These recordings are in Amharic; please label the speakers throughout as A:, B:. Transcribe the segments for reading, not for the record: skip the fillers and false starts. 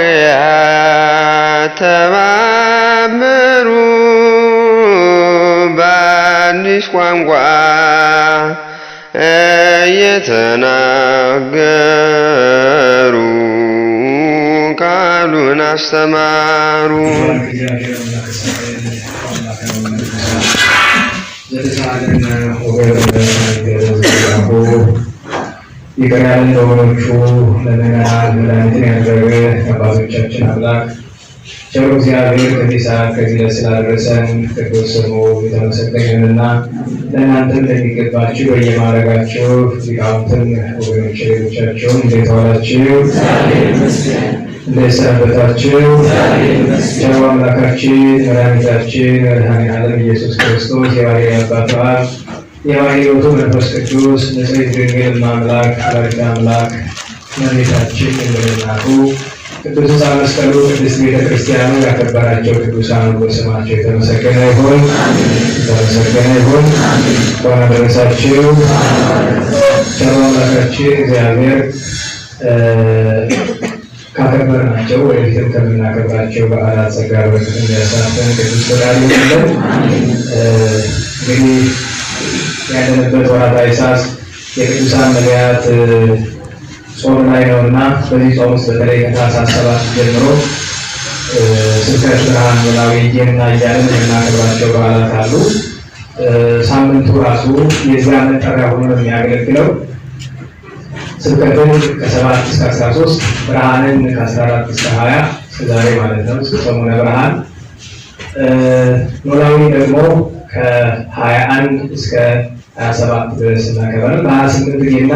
A: ሐዋርያት ተማመሩ በአዲስ ቋንቋ እየተናገሩ ቃሉን አስተማሩ።
B: ይቅር ያለን ለወገኖቹ ለምዕመናን መድኃኒትን ያደረገ አባቶቻችን አምላክ ቸሩ እግዚአብሔር ከዚህ ሰዓት ከዚህ ዕለት ስላደረሰን ቅዱስ ስሙ የተመሰገነና ለእናንተም ለሚገባችሁ በየማዕረጋችሁ ሊቃውንትን ወገኖች ሌሎቻችሁን እንዴት ዋላችሁ? እንዴት ሰነበታችሁ? ቸሩ አምላካችን መድኃኒታችን መድኃኔዓለም ኢየሱስ ክርስቶስ የባሕርይ አባት አብ የባሕርይ ሕይወቱ መንፈስ ቅዱስ ንጽሕት ድንግል አምላክ ወላዲተ አምላክ እመቤታችን ድንግል እናቱ ቅዱስ መስቀሉ ቅድስት ቤተ ክርስቲያኑ ያከበራቸው ቅዱሳን ሁሉ ስማቸው የተመሰገነ ይሁን። የተመሰገነ ይሁን። እንኳን አደረሳችሁ። ቸሩ አምላካችን እግዚአብሔር ካከበርናቸው ወደፊትም ከምናከብራቸው በዓላት ጸጋ በረከት እንዲያሳትፈን ቅዱስ ፈቃዱ ይሁንልን። እንግዲህ ያለንበት ወርኃ ታኅሣሥ የቅዱሳን ነቢያት ጾም ላይ ነውና በዚህ ጾም ውስጥ በተለይ ከታኅሣሥ 7 ጀምሮ ስብከተ ብርሃን ኖላዊ ጌና እያልን የምናከብራቸው በዓላት አሉ። ሳምንቱ ራሱ የዚያ መጠሪያ ሆኖ ነው የሚያገለግለው። ስብከትን ከ7 እስከ 13 ብርሃንን ከ14 እስከ 20 እስከ ዛሬ ማለት ነው እስከ ሰሙነ ብርሃን፣ ኖላዊ ደግሞ ከ21 እስከ 27 ድረስ እናከብራለን። በ28 ጌና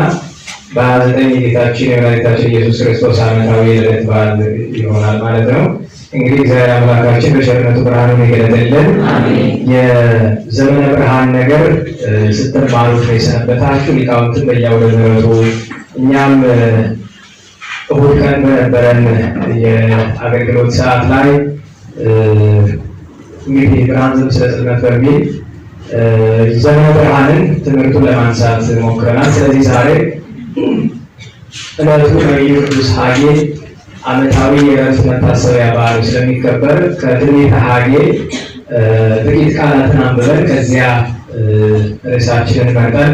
B: በ29 የጌታችን የመድኃኒታችን ኢየሱስ ክርስቶስ ዓመታዊ የልደት በዓል ይሆናል ማለት ነው። እንግዲህ እግዚአብሔር አምላካችን በቸርነቱ ብርሃኑን ይገለጥልን። የዘመነ ብርሃን ነገር ስትማሩት ነው የሰነበታችሁ። ሊቃውንትን በየአውደ ምሕረቱ እኛም እሑድ ቀን በነበረን የአገልግሎት ሰዓት ላይ እንግዲህ ብርሃን ዘምስለ ጽልመት በሚል ዘመነ ብርሃንን ትምህርቱን ለማንሳት ሞክረናል። ስለዚህ ዛሬ ዕለቱ ነቢዩ ቅዱስ ሐጌ ዓመታዊ የዕረፍት መታሰቢያ በዓሉ ስለሚከበር ከትንቢተ ሐጌ ጥቂት ቃላትን አንብበን ከዚያ ርዕሳችንን መርጠን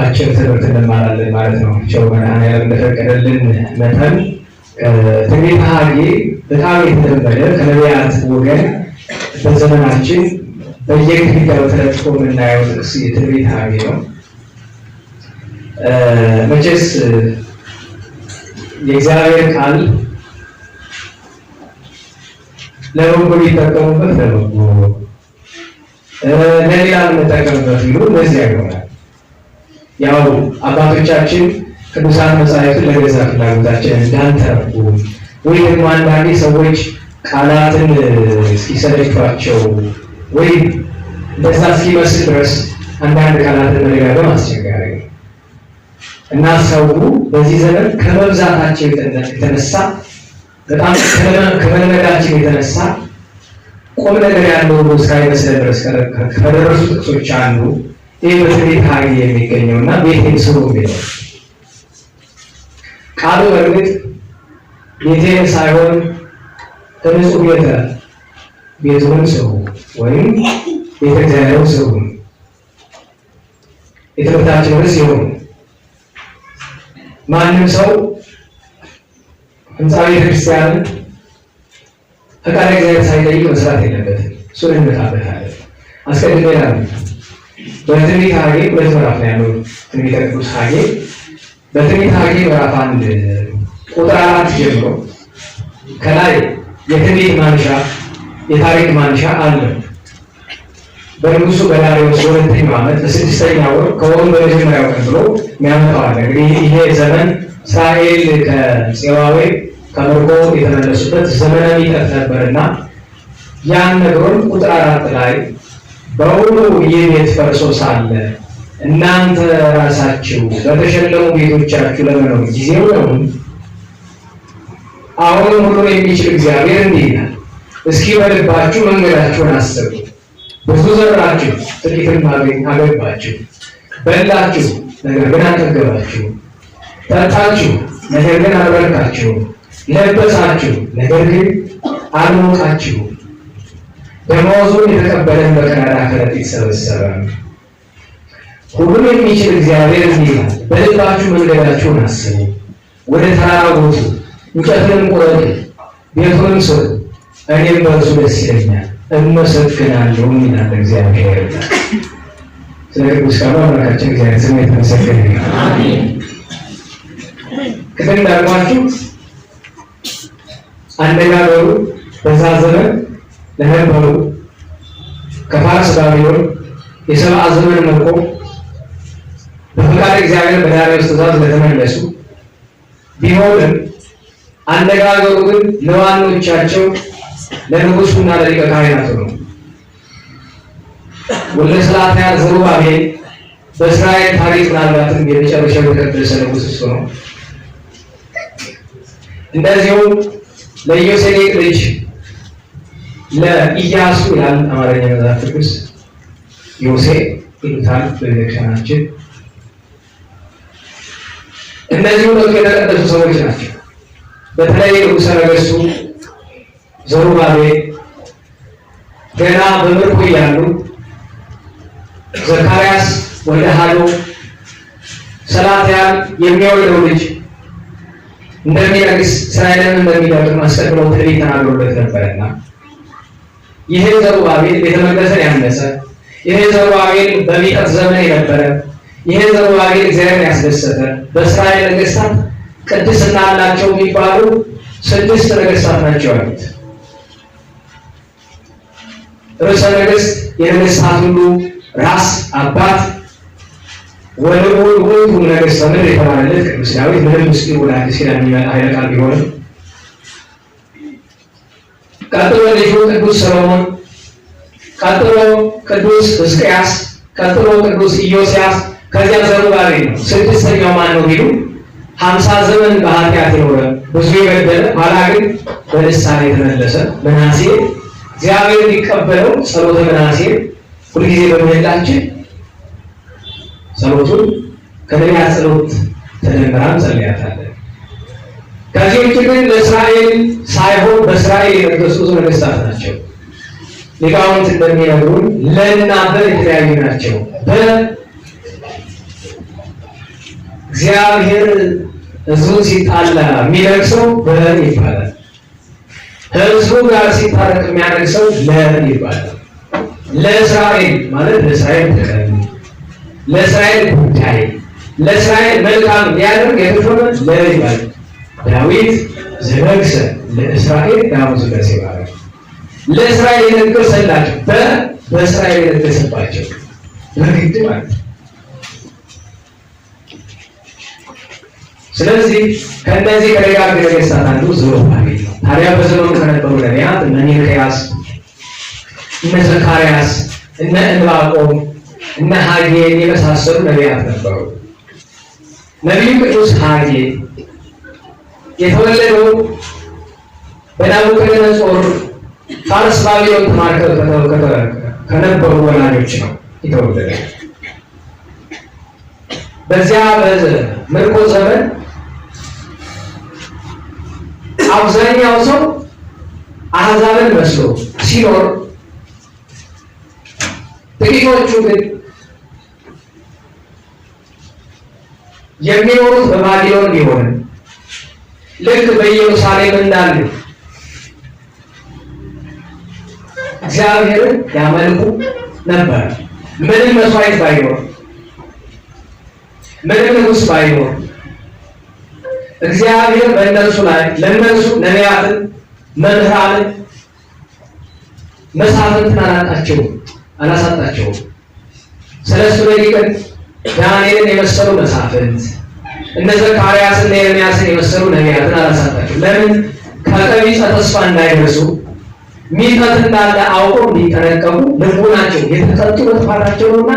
B: አጭር ትምህርት እንማራለን ማለት ነው። ቸሩ መድኃኔዓለም እንደፈቀደልን መጠን ትንቢተ ሐጌ በጣም የተለመደ ከነቢያት ወገን በዘመናችን በየግድግዳው ተለጥፎ የምናየው ጥቅስ የትንቢተ ሐጌ ነው። መቼስ የእግዚአብሔር ቃል ለበጎ ሊጠቀሙበት ለበጎ ለሌላ የምንጠቀምበት ቢሉ እንደዚያ ይሆናል። ያው አባቶቻችን ቅዱሳን መጻሕፍትን ለገዛ ፍላጎታችን እንዳንተረጉ ወይ ደግሞ አንዳንዴ ሰዎች ቃላትን እስኪሰለቿቸው ወይ እንደዛ እስኪመስል ድረስ አንዳንድ ቃላትን መደጋገም አስቸጋሪ ነው እና ሰው በዚህ ዘመን ከመብዛታቸው የተነሳ በጣም ከመለመዳቸው የተነሳ ቁም ነገር ያለው እስካይመስለን ድረስ ከደረሱ ጥቅሶች አንዱ ይህ በትንቢተ ሐጌ የሚገኘው እና ቤቴን ስሩ የሚለው ቃሉ በእርግጥ ቤቴን ሳይሆን ከንጹህ ቤቱን ስሩ ወይም ቤተ እግዚአብሔርን ስሩ የትምህርታችን ርዕስ ይሁን። ማንም ሰው ህንፃ ቤተክርስቲያንን ፈቃደ እግዚአብሔር ሳይጠይቅ መስራት የለበትም። እሱን እንመጣበታለን። አስቀድሜ እላለሁ በትንቢተ ሐጌ 2 ምዕራፍ ነው ያለው። ትንቢተ ቅዱስ ሐጌ በትንቢተ ሐጌ ምዕራፍ 1 ቁጥር 4 ጀምሮ ከላይ የትንቢት ማንሻ የታሪክ ማንሻ አለ። በንጉሱ በዳርዮስ በሁለተኛው ዓመት በ6ኛው ወር ከወሩ በመጀመሪያው ቀን ብሎ የሚያመጣው አለ። እንግዲህ ይሄ ዘመን እስራኤል ከፄዋዌ ከምርኮ የተመለሱበት ዘመነ ሚጠት ነበርና ያን ነገሩን ቁጥር 4 ላይ በውኑ ይህ ቤት ፈርሶ ሳለ እናንተ ራሳችሁ በተሸለሙ ቤቶቻችሁ ለመኖር ጊዜው ነው? አሁን ሁሉን የሚችል እግዚአብሔር እንዲህ ይላል፣ እስኪ በልባችሁ መንገዳችሁን አስቡ። ብዙ ዘራችሁ፣ ጥቂትም አገባችሁ፣ በላችሁ፣ ነገር ግን አልጠገባችሁ፣ ጠጣችሁ፣ ነገር ግን አልበረታችሁም፣ ለበሳችሁ፣ ነገር ግን አልሞቃችሁም። ደመወዙን የተቀበለን በቀዳዳ ከረጢት ሰበሰበ። ሁሉን የሚችል እግዚአብሔር እንዲህ ይላል፣ በልባችሁ መንገዳችሁን አስቡ፣ ወደ ተራራ ውጡ፣ እንጨትንም ቁረጡ፣ ቤቱንም ስሩ፣ እኔም በእርሱ ደስ ይለኛል እመሰግናለሁ ይላል እግዚአብሔር። ስለ ቅዱስ ቃሉ አምላካችን እግዚአብሔር ስም የተመሰገነ ይሁን። አሜን። ቅድም እንዳልኳችሁ አነጋገሩ በዛ ዘመን ለነበሩ ከፋርስ ባቢሎን የሰብአ ዘመን መልቆ በፈቃድ እግዚአብሔር በዳርዮስ ትእዛዝ ለተመለሱ ቢሆንም አነጋገሩ ግን ለዋኖቻቸው ለንጉሱና ለሊቀ ካህናቱ ነው። ወልደ ሰላትያል ዘሩባቤል በእስራኤል ታሪክ ምናልባትም የመጨረሻው የተቀደሰ ንጉሥ እሱ ነው። እንደዚሁም ለኢዮሴዴቅ ልጅ ለኢያሱ ይላል አማርኛ መጽሐፍ ቅዱስ፣ ዮሴፍ ይሉታል በቤተክርስቲያናችን። እነዚህ ሁለቱ የተቀደሱ ሰዎች ናቸው። በተለይ ንጉሠ ነገሥቱ ዘሩባቤል ገና በምርኮ እያሉ ዘካርያስ ወልደ ሀሎ ሰላትያል የሚወልደው ልጅ እንደሚነግስ እስራኤልን እንደሚጠብቅ አስቀድሞ ትንቢት ተናግሮለት ነበርና ይሄ ዘሩባቤል ቤተ መቅደስን ያነጸ፣ ይሄ ዘሩባቤል በሚጠት ዘመን የነበረ፣ ይሄ ዘሩባቤል እግዚአብሔርን ያስደሰተ በእስራኤል ነገሥታት ቅድስና አላቸው የሚባሉ 6 ነገሥታት ናቸው ያሉት። ርዕሰ ነገሥት የነገሥታት ሁሉ ራስ አባት ወልዑል ነገሥተ ምድር የተባለለት ቅዱስ ዳዊት ምንም ምስጢር ወደ አዲስ ኪዳን የሚመጣ ኃይለ ቃል ቢሆንም፣ ቀጥሎ ልጁ ቅዱስ ሰሎሞን፣ ቀጥሎ ቅዱስ ሕዝቅያስ፣ ቀጥሎ ቅዱስ ኢዮስያስ፣ ከዚያ ዘሩባቤል ነው። 6ኛው ማን ነው ቢሉ 50 ዘመን በኃጢአት የኖረ ብዙ የበደለ ኋላ ግን በንስሐ የተመለሰ ምናሴ እግዚአብሔር ሊቀበለው ጸሎተ ምናሴ ሁልጊዜ በምህላችን ጸሎቱን ከነቢያት ጸሎት ተደምራን ጸልያታለን። ከዚህ ውጭ ግን ለእስራኤል ሳይሆን በእስራኤል የነገሱ ነገሥታት ናቸው። ሊቃውንት እንደሚነግሩን ለእናንተ የተለያዩ ናቸው። በእግዚአብሔር ሕዝቡን ሲጣላ የሚነግሰው በል ይባላል። ሕዝቡ ጋር ሲታረቅ የሚያነግሰው ለ ይባላል። ለእስራኤል ማለት ለእስራኤል ተቀሚ፣ ለእስራኤል ጉዳይ፣ ለእስራኤል መልካም ሊያደርግ የተሾመ ለ ይባላል። ዳዊት ዘነግሰ ለእስራኤል ዳዊት ዘነግሰ ይባላል። ለእስራኤል የነገሰላቸው በእስራኤል የነገሰባቸው በግድ ማለት። ስለዚህ ከእነዚህ ከደጋግ ነገሥታት አንዱ ዘሩባቤል ነው። ታዲያ በዘመኑ ከነበሩ ነቢያት እነ ሚክያስ፣ እነ ዘካርያስ፣ እነ ዕንባቆም፣ እነ ሐጌ የመሳሰሉ ነቢያት ነበሩ። ነቢዩ ቅዱስ ሐጌ የተወለደው በናቡከደነፆር ፋርስ ባቢሎን ተማርከው ከነበሩ ወላጆች ነው የተወለደው። በዚያ በምርኮ ዘመን አብዛኛው ሰው አሕዛብን መስሎ ሲኖር፣ ጥቂቶቹ ግን የሚኖሩት በባቢሎን ቢሆንም ልክ በኢየሩሳሌም እንዳሉ እግዚአብሔርን ያመልኩ ነበር። ምንም መስዋዕት ባይኖር፣ ምንም ንጉሥ ባይኖር እግዚአብሔር በእነርሱ ላይ ለእነርሱ ነቢያትን፣ መምህራንን፣ መሳፍንትን አላሳጣቸውም። ሰለስቱ ደቂቅን ዳንኤልን የመሰሉ መሳፍንት፣ እነ ዘካርያስና ኤርምያስን የመሰሉ ነቢያትን አላሳጣቸውም። ለምን? ከቀቢጸ ተስፋ እንዳይደርሱ ሚጠት እንዳለ አውቀው እንዲጠነቀቁ ልቡናቸው የተቀጡ በጥፋታቸው ነውና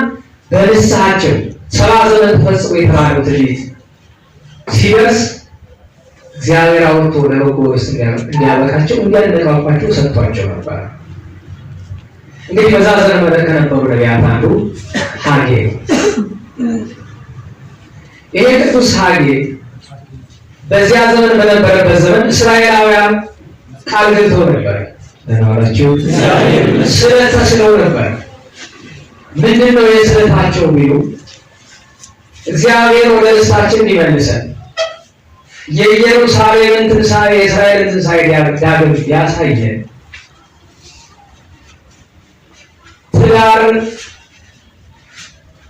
B: በንስሐቸው 70 ዘመን ተፈጽሞ የተባለው ትንቢት ሲደርስ እግዚአብሔር አውጥቶ ለበጎ ርስት እንዲያበቃቸው እንዲያነቃቋቸው ሰጥቷቸው ነበር። እንግዲህ በዛ ዘመን ከነበሩ ነቢያት አንዱ ሐጌ ነው። ይሄ ቅዱስ ሐጌ በዚያ ዘመን በነበረበት ዘመን እስራኤላውያን ቃል ገብተው ነበር። ለናላችሁ ስለት ተስለው ነበር። ምንድን ነው የስለታቸው የሚሉ እግዚአብሔር ወደ ርስታችን እንዲመልሰን የኢየሩሳሌምን ትንሣኤ የእስራኤልን ትንሣኤ ዳግም ያሳየን ትዳር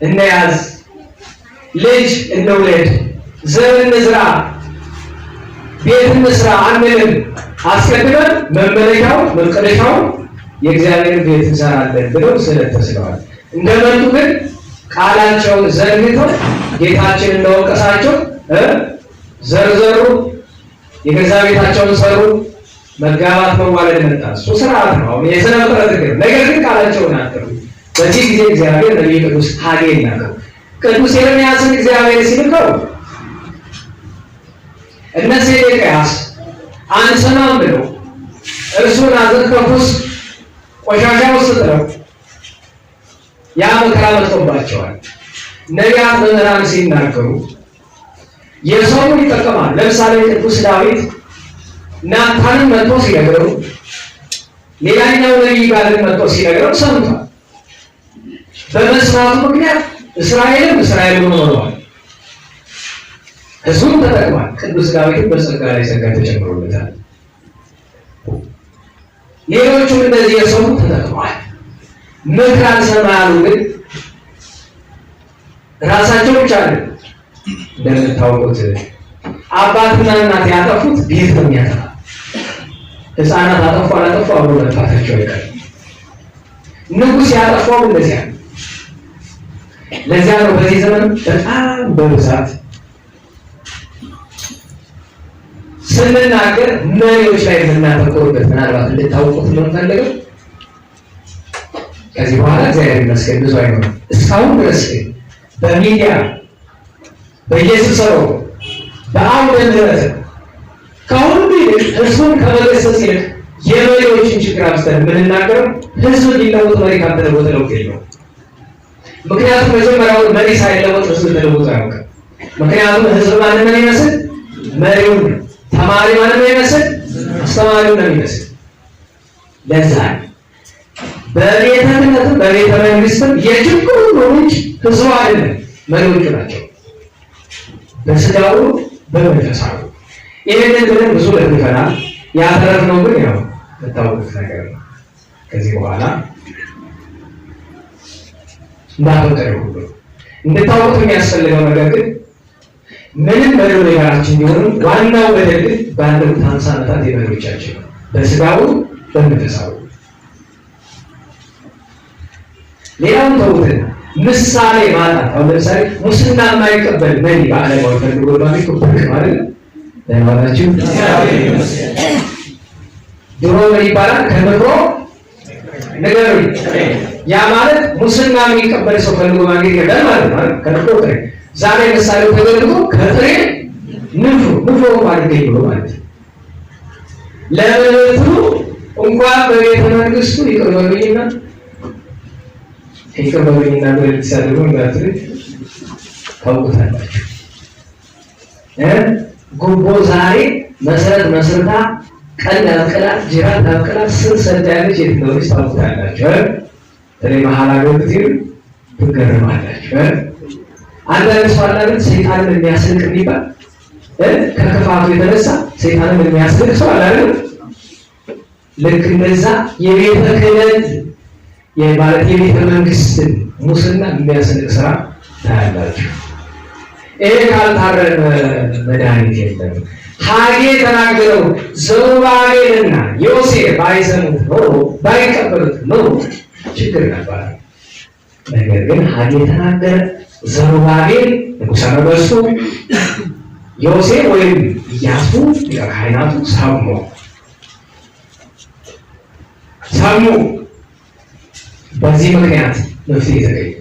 B: እንያዝ፣ ልጅ እንውለድ፣ ዘር እንዝራ፣ ቤት እንስራ አንልም። አስቀድመን መመለሻው መቀደሻው የእግዚአብሔር ቤት እንሰራለን ብለው ስለት ተስለዋል። እንደመጡ ግን ቃላቸውን ዘርግተው ጌታችን እንደወቀሳቸው ዘርዘሩ፣ የገዛ ቤታቸውን ሰሩ። መጋባት መዋለድ መጣ። እሱ ስርዓት ነው፣ የሥነ ፍጥረት ሕግ። ነገር ግን ቃላቸውን አጠሩ። በዚህ ጊዜ እግዚአብሔር ነቢይ ቅዱስ ሐጌን ላከው። ቅዱስ ኤርምያስን እግዚአብሔር ሲልከው እነ ሴዴቅያስ አንሰማም ብለው እርሱን አዘከፉስ ቆሻሻ ውስጥ ጥለው ያ መከራ መጥቶባቸዋል። ነቢያት መምህራን ሲናገሩ የሰው ይጠቀማል። ለምሳሌ ቅዱስ ዳዊት ናታንን መጥቶ ሲነግረው ሌላኛው ነቢይ ጋር መጥቶ ሲነግረው ሰምቷል። በመስማቱ ምክንያት እስራኤልን ኖረዋል፣ ሕዝቡም ተጠቅሟል። ቅዱስ ዳዊትን በጸጋ ላይ ጸጋ ተጨምሮለታል። ሌሎቹም እንደዚህ የሰሙ ተጠቅሟል። ምክር አልሰማ ያሉ ግን ራሳቸው ብቻ ነው። እንደምታውቁት አባትና እናት ያጠፉት ቤት ነው የሚያጠፋ። ሕፃናት አጠፉ አላጠፉ አብሮ መጥፋታቸው አይቀርም። ንጉሥ ያጠፋው እንደዚያ ነው። ለዚያ ነው በዚህ ዘመን በጣም በብዛት ስንናገር መሪዎች ላይ የምናተኮርበት። ምናልባት እንድታውቁት ነው የምፈልገው። ከዚህ በኋላ እግዚአብሔር ይመስገን ብዙ አይሆንም። እስካሁን ድረስ ግን በሚዲያ በየስብሰባው በአውደ ምሕረት ከሁሉ ይልቅ ሕዝቡን ከመገሰጽ ይልቅ የመሪዎችን ችግር አብዝተን የምንናገረው ሕዝብ ሊለውጥ መሪ ካልተለወጠ ለውጥ የለውም። ምክንያቱም መጀመሪያው መሪ ሳይለወጥ ሕዝብ ተለውጦ አያውቅም። ምክንያቱም ሕዝብ ማንን ነው የሚመስል? መሪውን ነው። ተማሪ ማንን ነው የሚመስል? አስተማሪውን ነው የሚመስል። ለዛ በቤተ ክህነትም በቤተ መንግስትም የችግሩ ምንጭ ሕዝቡ አይደለም፣ መሪዎቹ ናቸው። በስጋው በመንፈሳዊ ይህንን ብለን ብዙ ለፍተናል። ያተረፍነው ግን ያው የምታውቁት ነገር ነው። ከዚህ በኋላ እንዳፈቀደ ሁሉ እንድታውቁት የሚያስፈልገው ነገር ግን ምንም በደል ነገራችን ቢሆንም ዋናው በደል ግን ባለፉት 50 ዓመታት የመሪዎቻችን ነው። በስጋው በመንፈሳዊ ሌላውን ተውትና ምሳሌ ማጣት። አሁን ለምሳሌ ሙስና የማይቀበል መሪ በዓለማዊ ፈልጎ ማይቀበል ማለት ለማለችሁ ድሮ ምን ይባላል? ከምሮ ነገሩኝ። ያ ማለት ሙስና የሚቀበል ሰው ፈልጎ ማግኘት ይላል ማለት ነው። ከምሮ ጥሬ ዛሬ ምሳሌው ተገልጦ ከጥሬ ንፉ ማለት ነው ማለት ለምንቱ እንኳን በቤተ መንግስቱ ይቀርበልኝና በልትሳደሩ እንዳትል ታውቁታላችሁ። ጉቦ ዛሬ መሰረት መስርታ ቀን አብቅላ ጅራት አብቅላ ስር ሰዳለች። የት እንደሆነች ታውቁታላችሁ። በተለይ መሀል ሀገር ብትሄዱ ትገረማላችሁ። አንዳንድ ሰው አላለ ሰይጣንን የሚያስልቅ የሚባል ከክፋቱ የተነሳ ሰይጣንን የሚያስልቅ ሰው አላለ። ልክ እንደዛ የቤተ ክህነት የማለት የቤተ መንግስትን ሙስና የሚያስልቅ ስራ ታያላችሁ። ይሄ ካልታረመ መድኃኒት የለም። ሐጌ ተናገረው ዘሩባቤልና ዮሴፍ ባይሰሙት ኖሮ ባይቀበሉት ኖሮ ችግር ነበር። ነገር ግን ሐጌ ተናገረ። ዘሩባቤል ንጉሠ ነገሥቱ፣ ዮሴፍ ወይም ኢያሱ ካህናቱ ሰሙ። በዚህ ምክንያት መፍትሄ ተገኘ።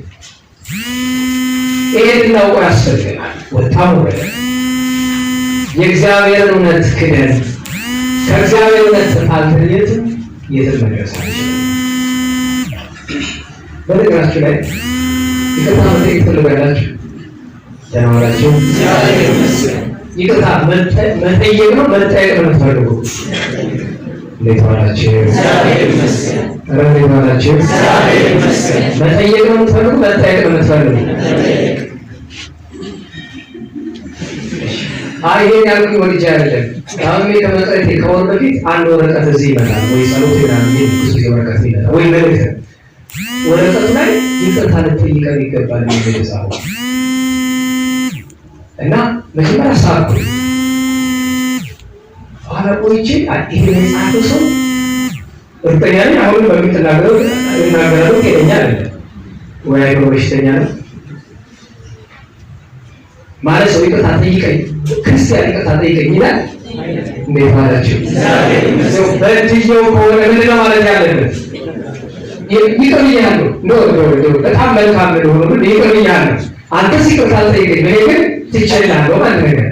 B: ይሄን እናውቀው ያስፈልገናል። ወጣው ወደ የእግዚአብሔር እውነት ክደን ከእግዚአብሔር እውነት ተጣልተን የትም መድረስ አንችልም። በነገራችሁ ላይ ይቅርታ መጠየቅ ትፈልጋላችሁ? ተናወራችሁ ይቅርታ መጠየቅ ነው መጠየቅ ነው የምትፈልጉ? እንዴት ዋላችሁ? እንዴት ዋላችሁ? መጠየቅ ነው የምትፈልጉ መጠየቅ ነው የምትፈልጉ? ይሄን ያልኩኝ ወድጄ አይደለም። አሁን ከመጠየቅ ከወር በፊት አንድ ወረቀት እዚህ ይመጣል ወይ ጸሎት ይላል ብዙ ጊዜ ወረቀት ይመጣል ወይ መልእክት ወረቀቱ ላይ ይቅርታ ልትጠይቀን ይገባል የሚል ጻፉ እና መጀመሪያ ሳቁ አላቆይቼ ይሄ የጻፈው ሰው እርግጠኛ ነኝ አሁን በሚተናገረው ጤነኛ አይደለም ወይ አይሮ በሽተኛ ነው ማለት ሰው ይቅርታ ጠይቀኝ ክርስቲያን ይቅርታ ጠይቀኝ ይላል። እንዴት ዋላችሁ? በእጅየው ከሆነ ምንድን ነው ማለት ያለበት? ይቅር ብያለሁ ነው በጣም መልካም ነው ነው ይቅር ብያለሁ አንተስ ይቅርታ ጠይቀኝ እኔ ግን ትችላለህ ማለት ነገር።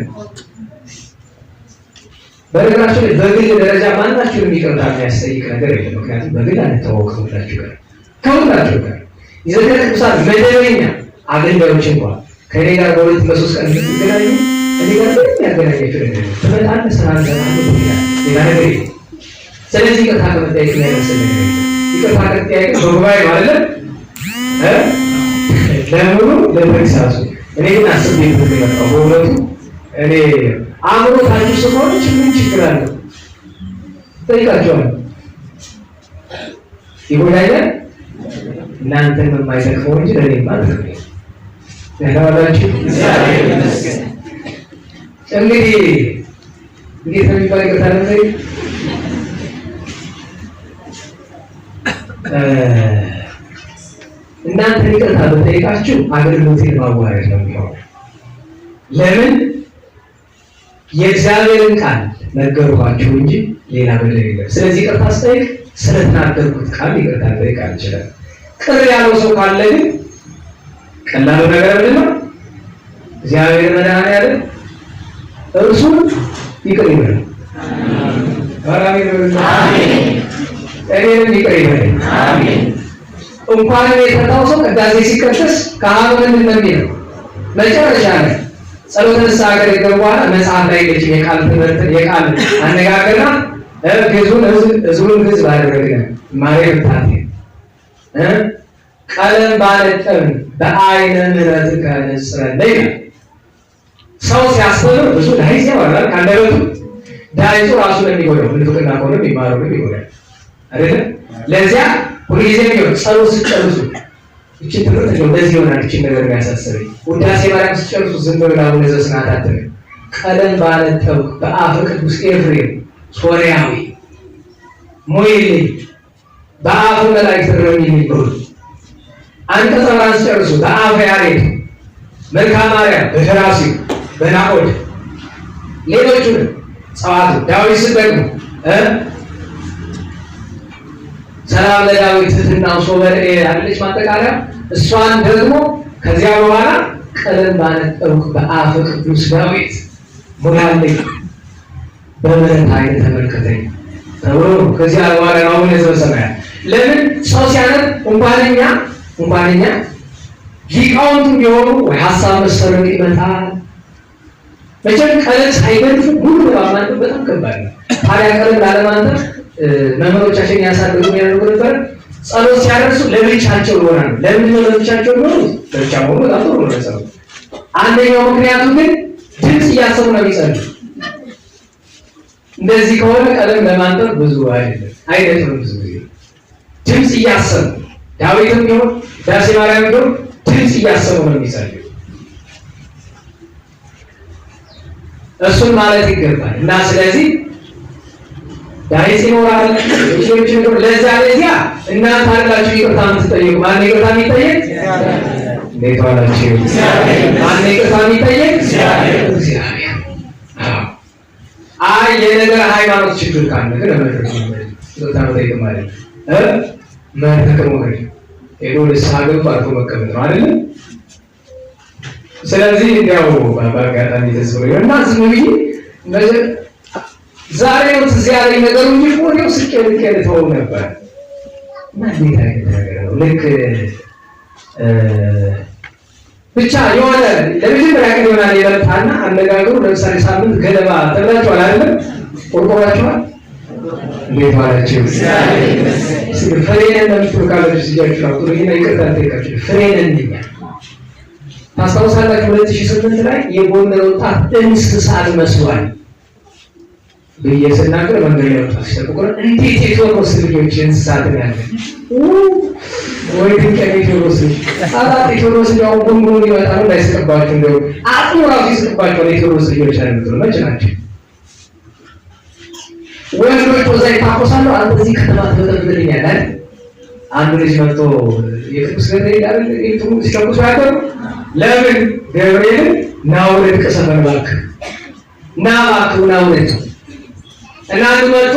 B: በነገራችን ላይ በግል ደረጃ ማናችሁንም ይቅርታ የሚያስጠይቅ ነገር የለም። ምክንያቱም በግል አንተዋወቅም ከሁላችሁ ጋር የዘመነ ቅዱሳን መደበኛ አገልጋዮች እንኳን ከእኔ ጋር በሁለት በሶስት ቀን እንገናኙ እኔ ጋር ምንም ያገናኛችሁ ነገር ትመጣለህ ስራ አንተ ሌላ ነገር የለም። ስለዚህ ይቅርታ ከመጠየቅ ላይ መሰለ ነገር ይቅርታ ከመጠየቅ በጉባኤ ማለት ለሙሉ ለፕሬክሳሱ እኔ ግን አስቤ ነው የመጣው በእውነቱ እኔ አእምሮ ታችሁ ስለሆነ ምን ችግር አለው? ጠይቃቸዋለሁ ይጎዳል እናንተን የማይጠቅመው እንጂ ለእኔ ማለት ነው። ያላችሁ እንግዲህ እንዴት ነው የሚባል ይቅርታ ነው እናንተ ይቅርታ በጠይቃችሁ አገልግሎቴን ማዋረድ ነው የሚሆነው። ለምን የእግዚአብሔርን ቃል ነገርኳችሁ እንጂ ሌላ በደል የለም። ስለዚህ ይቅርታ ስጠይቅ ስለተናገርኩት ቃል ይቅርታ ልጠይቅ አልችልም። ቅር ያለው ሰው ካለ ግን ቀላሉ ነገር ምንድን ነው? እግዚአብሔር መድኃኒዓለም እርሱ ይቅር ይበል። አሜን። እኔንም ይቅር ይበል። አሜን። እንኳን የተታው ሰው ቅዳሴ ሲቀደስ ካህኑ ምንድን ነው የሚለው? መጨረሻ ላይ ጸሎተ ንስሐ ከገባ በኋላ መጽሐፍ ላይ ልጅ የቃል ትምህርት የቃል አነጋገርና ህዝቡን ግዝ ባደረግን ማርያም ታቴ ቀለም ባለጠም በአይነ ምሕረት ከነስረለይ ሰው ሲያስተምር ብዙ ዳይዝ ያወራል ካንደበቱ ዳይዙ ራሱ ለሚጎዳው ልትቀና ቆሎ የሚማረው ይጎዳል አይደል? ለዚያ ሁልጊዜ ነው ጸሎት ሲጨርሱ እቺ ትምህርት ነው ለዚህ ይሆናል። እቺ ነገር የሚያሳስበኝ ውዳሴ ማርያም ሲጨርሱ ዝም ብለው አቡነ ዘበሰማያት ቀለም ባለጠው በአፈ ቅዱስ ኤፍሬም ሶርያዊ ሞይል በአፈ መላእክት ረሚል አንቀጸ ብርሃን ሲጨርሱ በአፈ ያሬድ መልክአ ማርያም በደራሲው በናኦድ ሌሎቹን ጸዋቱ ዳዊት ደግሞ ሰላም ለዳዊት ትሕትናው ሶበሬ ያለች ማጠቃለያ እሷን ደግሞ ከዚያ በኋላ ቀለም ባለጠው በአፈ ቅዱስ ዳዊት ሙላልኝ በምሕረት ዓይን ተመልከተኝ ተብሎ ከዚያ በኋላ አቡነ ዘበሰማያት ለምን ሰው ሲያነብ እንኳንኛ ሊቃውንቱ ቢሆኑ ወይ ሀሳብ መሰረት ይመጣል። መቼም ቀለም ሳይገልጹ ሙሉ ለማለት በጣም ከባድ ነው። ታዲያ ቀለም ላለማንጠፍ መምህሮቻችን ያሳደጉ ያደርጉ ነበር። ጸሎት ሲያደርሱ ለብቻቸው ይሆናሉ። ለምን ነው ለብቻቸው ይሆናሉ? ለብቻ ሆኖ በጣም ጥሩ ነው ጸሎት። አንደኛው ምክንያቱ ግን ድምፅ እያሰሙ ነው የሚጸልዩ። እንደዚህ ከሆነ ቀለም ለማንጠፍ ብዙ አይደለም ብዙ ጊዜ ድምፅ እያሰሙ ዳዊትም ቢሆን ዳሴ ማርያም ቢሆን ድምፅ እያሰሙ ነው የሚጸልዩ። እሱን ማለት ይገባል እና ስለዚህ ዳይስ ይኖራል ለዚያ እናንተ አላችሁ ይቅርታ የምትጠይቁ ማን ይቅርታ የሚጠየቅ? እንዴት ዋላችሁ? ማን ይቅርታ የሚጠየቅ? እግዚአብሔር። የነገር ሃይማኖት ችግር ካለ ግን ይቅርታ መጠየቅ ማለት መተከም ወይ ሄዶ ንስሐ ገብቶ አርፎ መቀመጥ ነው አይደል? ስለዚህ እንዲያው በአጋጣሚ ተስብሮ እና ዝም ብዬ ዛሬ ነው ትዝ ያለኝ ነገሩ እንጂ ወዲያው ስቄ ተወው ነበር። እና እንዴት አይነት ነገር ነው ልክ ብቻ የሆነ ለመጀመሪያ ቀን ይሆናል የመጣና አነጋገሩ ለምሳሌ ሳምንት ገለባ ተብላችኋል አይደል? ቆርቆራችኋል። እንዴት ዋላችሁ? ፍሬን እንደምትወቃለች ሲጃችሁ አጥሩ ይሄን ይቅርታ ጠይቃችሁ ፍሬን እንደኛ ታስታውሳላችሁ 2008 ላይ የጎንደር ወጣት እንስሳት መስሏል በየሰናገር መንገድ ላይ ወጣት ሲተቆረ እንዴት የቴዎድሮስ ልጆች እንስሳት ያለ ወይ ከቴዎድሮስ አራት ቴዎድሮስ ያው ጎንጎን ይወጣሉ እንዳይስቀባችሁ እንደው አጥሩ ራሱ ይስቀባችሁ የቴዎድሮስ ልጆች አይደሉም መች ናቸው ወንዶች ወዛይ ታቆሳሉ አንተ እዚህ ከተማ ተበደልኛል አንዱ ልጅ መጥቶ የቅዱስ ገብርኤል አይደል የቱ ሲሸቁስ ያደሩ ለምን ገብርኤል ናውረድ ከሰፈር ባክ ናውረድ እና አንዱ መጥቶ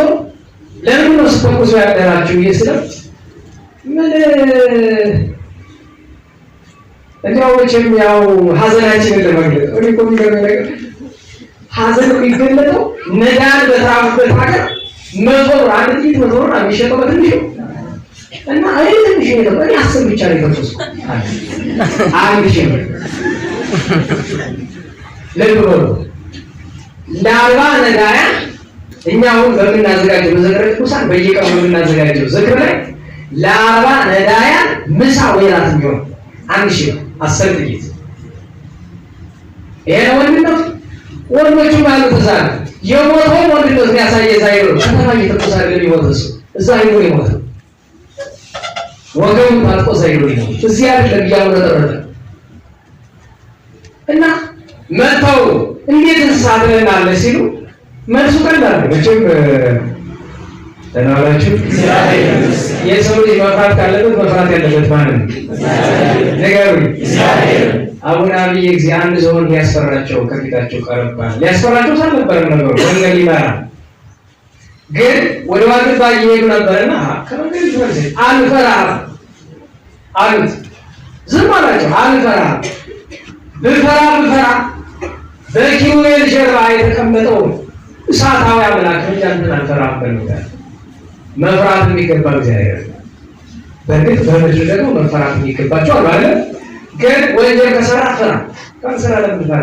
B: ለምን ነው ሲሸቁስ ያደራችሁ ይስለም ምን እንደው ወጭም ያው ሀዘናችንን ለመግለጽ እኔ እኮ ነገር ሀዘን የሚገለጠው ነዳን በተራፉበት ሀገር መቶ አንድ ጥቂት መቶ ነው የሚሸጠው በትንሹ እና አይ ትንሽ ነው እኔ አስር ብቻ ነው የተወሰነ አንድ ሺህ ነው ለብሮ ለአርባ ነዳያን እኛው በምናዘጋጀው በዝክረ ቅዱሳን በየቀኑ በምናዘጋጀው ዝክር ላይ ለአርባ ነዳያን ምሳ ወይራት የሚሆን አንድ ሺህ ነው አስር ጥቂት ይሄ ነው ወንዶቹ ማለት ተዛለ የሞተው ወንድነው የሚያሳየ ዛይሮ ከተማ እየተቆሳለ ለሚሞተው እዛ አይኖ ይሞታል ወገኑ ታጥቆ ዛይሮ ይሞታል እዚህ አይደለም ያወረደረደ እና መተው እንዴት እንሳደናለ ሲሉ መልሱ ቀላል ነው መቼም ተናላችሁ የሰው ልጅ መፍራት ካለበት መፍራት ያለበት ማለት ነው ነገሩ አቡነ አብይ እግዚአብሔር አንድ ዘመን ያስፈራቸው ከፊታቸው ቀረባል ያስፈራቸው ሳልነበረ ነገሩ ወንጌል ይማራ ግን ወደ ዋግባ ይሄዱ ነበርና ከመንገድ ይፈርስ አልፈራ አሉት ዝም አላቸው አልፈራ ብፈራ በኪሩቤል ጀርባ የተቀመጠው እሳታዊ አምላክ እንጂ አንተን አልፈራም በሚል መፍራት የሚገባው እግዚአብሔር በእርግጥ በምድር ደግሞ መፍራት የሚገባቸው አለ ግን ወንጀል ከሰራ ፈራ ከሰራ ለምፈራ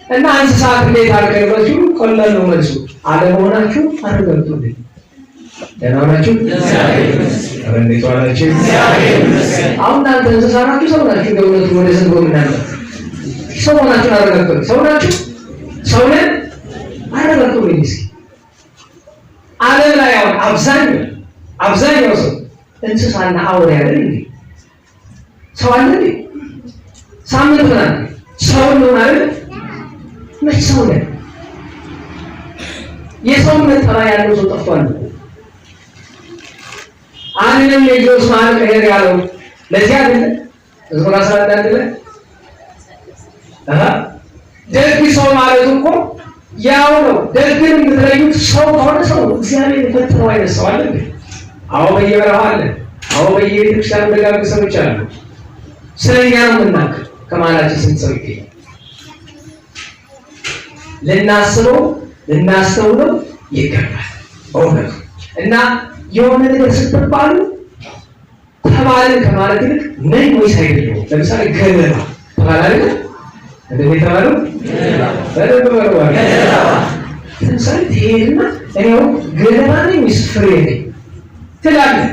B: እና እንስሳት እንዴት አድርገው ቆለል ነው መልሱ አለመሆናችሁ አረጋግጡልኝ ደህና ናችሁ እንዴት ዋላችሁ አሁን እናንተ እንስሳ ናችሁ ሰው ናችሁ እንደውነቱ ወደ ዘንጎ ምናምን ሰው ናችሁ አረጋግጡ ሰው ናችሁ ሰው ነን አረጋግጡልኝ እስኪ ዓለም ላይ አሁን አብዛኛው ሰው እንስሳና አውሬ አይደል እንዴ ሰው አለ እንዴ ሳምንት ነው ሰው ነው አይደል መች ሰው ነው የሰው መጠራ ያለው ሰው ጠፍቷል አንንም የጆስ ማን ከሄድ ያለው ለዚህ አይደል ዝምራ ሰላም አይደል ደግ ሰው ማለት እኮ ያው ነው ደግን የምትለዩት ሰው ሆነ ሰው እግዚአብሔር የፈጠረው አይነት ሰው አለ አዎ በየበረሃው አለ አዎ በየቤተክርስቲያኑ ደጋግ ሰዎች አሉ ስለኛ ነው የምናውቅ ከማላችን ስንት ሰው ይገኛል ልናስተውለው ይገባል በእውነቱ እና የሆነ ነገር ስትባሉ ተባልን ከማለት ይልቅ ነኝ ወይስ አይደለም ለምሳሌ ገለባ ተባላለ እንደዚህ ተባሉ ገለባ ለምሳሌ ትሄድና እኔው ገለባ ነኝ ወይስ ፍሬ ነኝ ትላለህ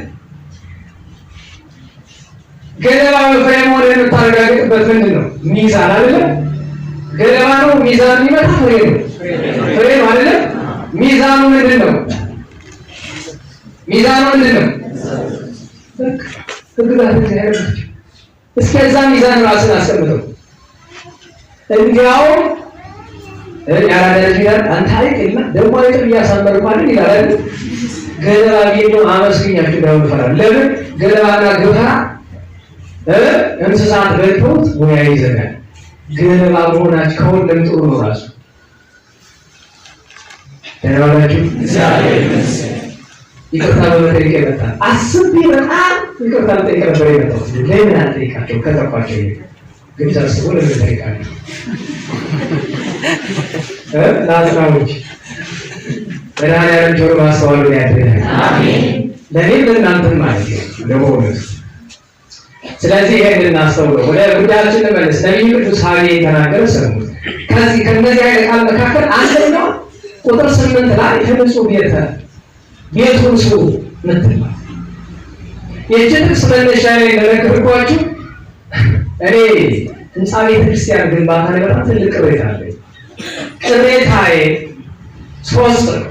B: ገለባ ፍሬ መሆኑን የምታረጋግጥበት ምንድን ነው ሚዛን አይደለም ገለባ ነው ሚዛን ይመጣ ፍሬ ነው አይደለም ሚዛኑ ምንድን ነው ህግጋት ያደርጋቸው እስከዛ ሚዛን ራስን አስቀምጠው እንዲያው ያራዳጅ ይላል አንተ አይደል ደግሞ አይደል ያሳመሩ ማለት ይላል ገለባ ቢሆን አመስግኛችሁ ዳው ፈራል ለምን ገለባና ገፈራ እንስሳት በልተውት ሙያ ይዘጋል ገለባ መሆናችሁ ከሁሉም ጥሩ ነው ራሱ ተናዋላችሁ እግዚአብሔር ይመስገን ይቅርታ በመጠየቅ ይመጣል አስቤ በጣም ይቅርታ በመጠየቅ ነበር የመጣሁት ለምን አልጠይቃቸው ከተቋቸው ግን ታስቦ ለምን ጠይቃለሁ ለአስራዎች በዳንያም ጆሮ ማስተዋሉን ያድርጋል አሜን ለኔ ለእናንተም ማለት ነው ለሆነ ስለዚህ ይሄን እናስተውለው። ወደ ጉዳያችን እንመለስ። ነቢዩ ቅዱስ ሐጌ የተናገረ ሰሙት። ከነዚህ አይነት ቃል መካከል አንደኛው ቁጥር 8 ላይ ከንጹህ ቤቱን ስሩ ምትባል የጥቅስ መነሻ ላይ እንደነገርኳችሁ እኔ ህንፃ ቤተክርስቲያን ግንባታ ላይ በጣም ትልቅ ቅሬታ አለኝ። ቅሬታዬ 3 ነው።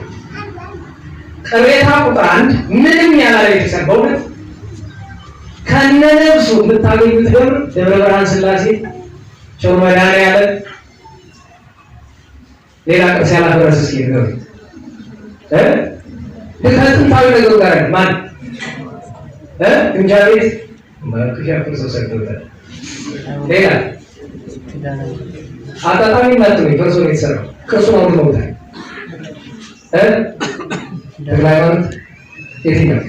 B: ቅሬታ ቁጥር 1 ምንም ያላለ ቤተክርስቲያን በእውነት ከነነፍሱ የምታገኙት ደብረ ብርሃን ሥላሴ ቸር መድኃኔዓለም ሌላ ቅርስ ያላፈረሰ እስኪ ነው ከጥንታዊ ነገር ጋር ማን ግምጃ ቤት ማርክሻ ቅርስ ሰጥቶታል። ሌላ አጣጣሚ ማለት ነው። ቅርሱ ነው የተሰራው። ቅርሱን አውርደውታል። ተክለ ሃይማኖት የትኛው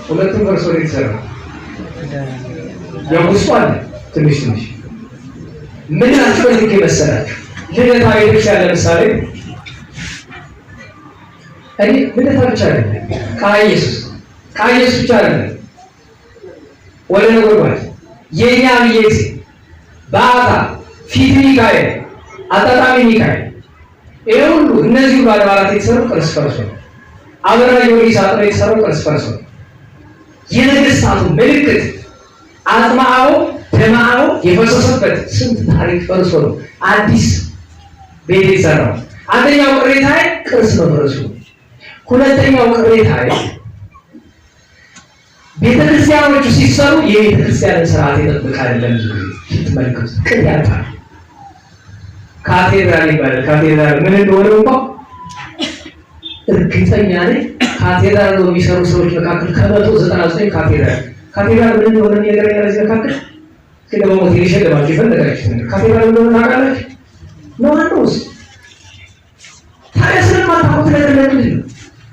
B: ሁለቱም ቅርሱ ነው የተሰራው። ያው ውስጡ አለ ትንሽ ምን አስፈልግ መሰላችሁ? ልደታ ቤተክርስቲያን ለምሳሌ እኔ ልደታ ብቻ አይደለም ከኢየሱስ ብቻ አይደለም ወደ ነጎድጓድ የኛ ብዬስ ባታ ፊት ሚካኤል አጣጣሚ ሚካኤል ይሄ ሁሉ እነዚህ ባለባላት የተሰሩ ቅርስ ፈርሶ አበራ ጊዮርጊስ አጥር የተሰሩ ቅርስ ፈርሶ የነገስታቱ ምልክት አጥማው ደማው የፈሰሰበት ስንት ታሪክ ፈርሶ ነው አዲስ ቤት የተሰራው። አንደኛው ቅሬታዬ ቅርስ መፍረሱ፣ ሁለተኛው ቅሬታዬ ቤተክርስቲያኖቹ ሲሰሩ የቤተክርስቲያንን ስርዓት የጠበቀ አይደለም። ትመልከቱ ቅያታ ካቴድራል ይባላል። ካቴድራል ምን እንደሆነ እንኳን እርግጠኛ ነኝ። ካቴድራል የሚሰሩ ሰዎች መካከል ከ199 ካቴድራል ምን እንደሆነ የሚነገረኝ ያለዚህ መካከል ከደሞ ሞቲቬሽን ለማለት ይፈልጋችሁ ካቴድራል እንደሆነ ታውቃላችሁ ነው አንዱስ ታዲያ ስለማታውቁት ነገር ለምን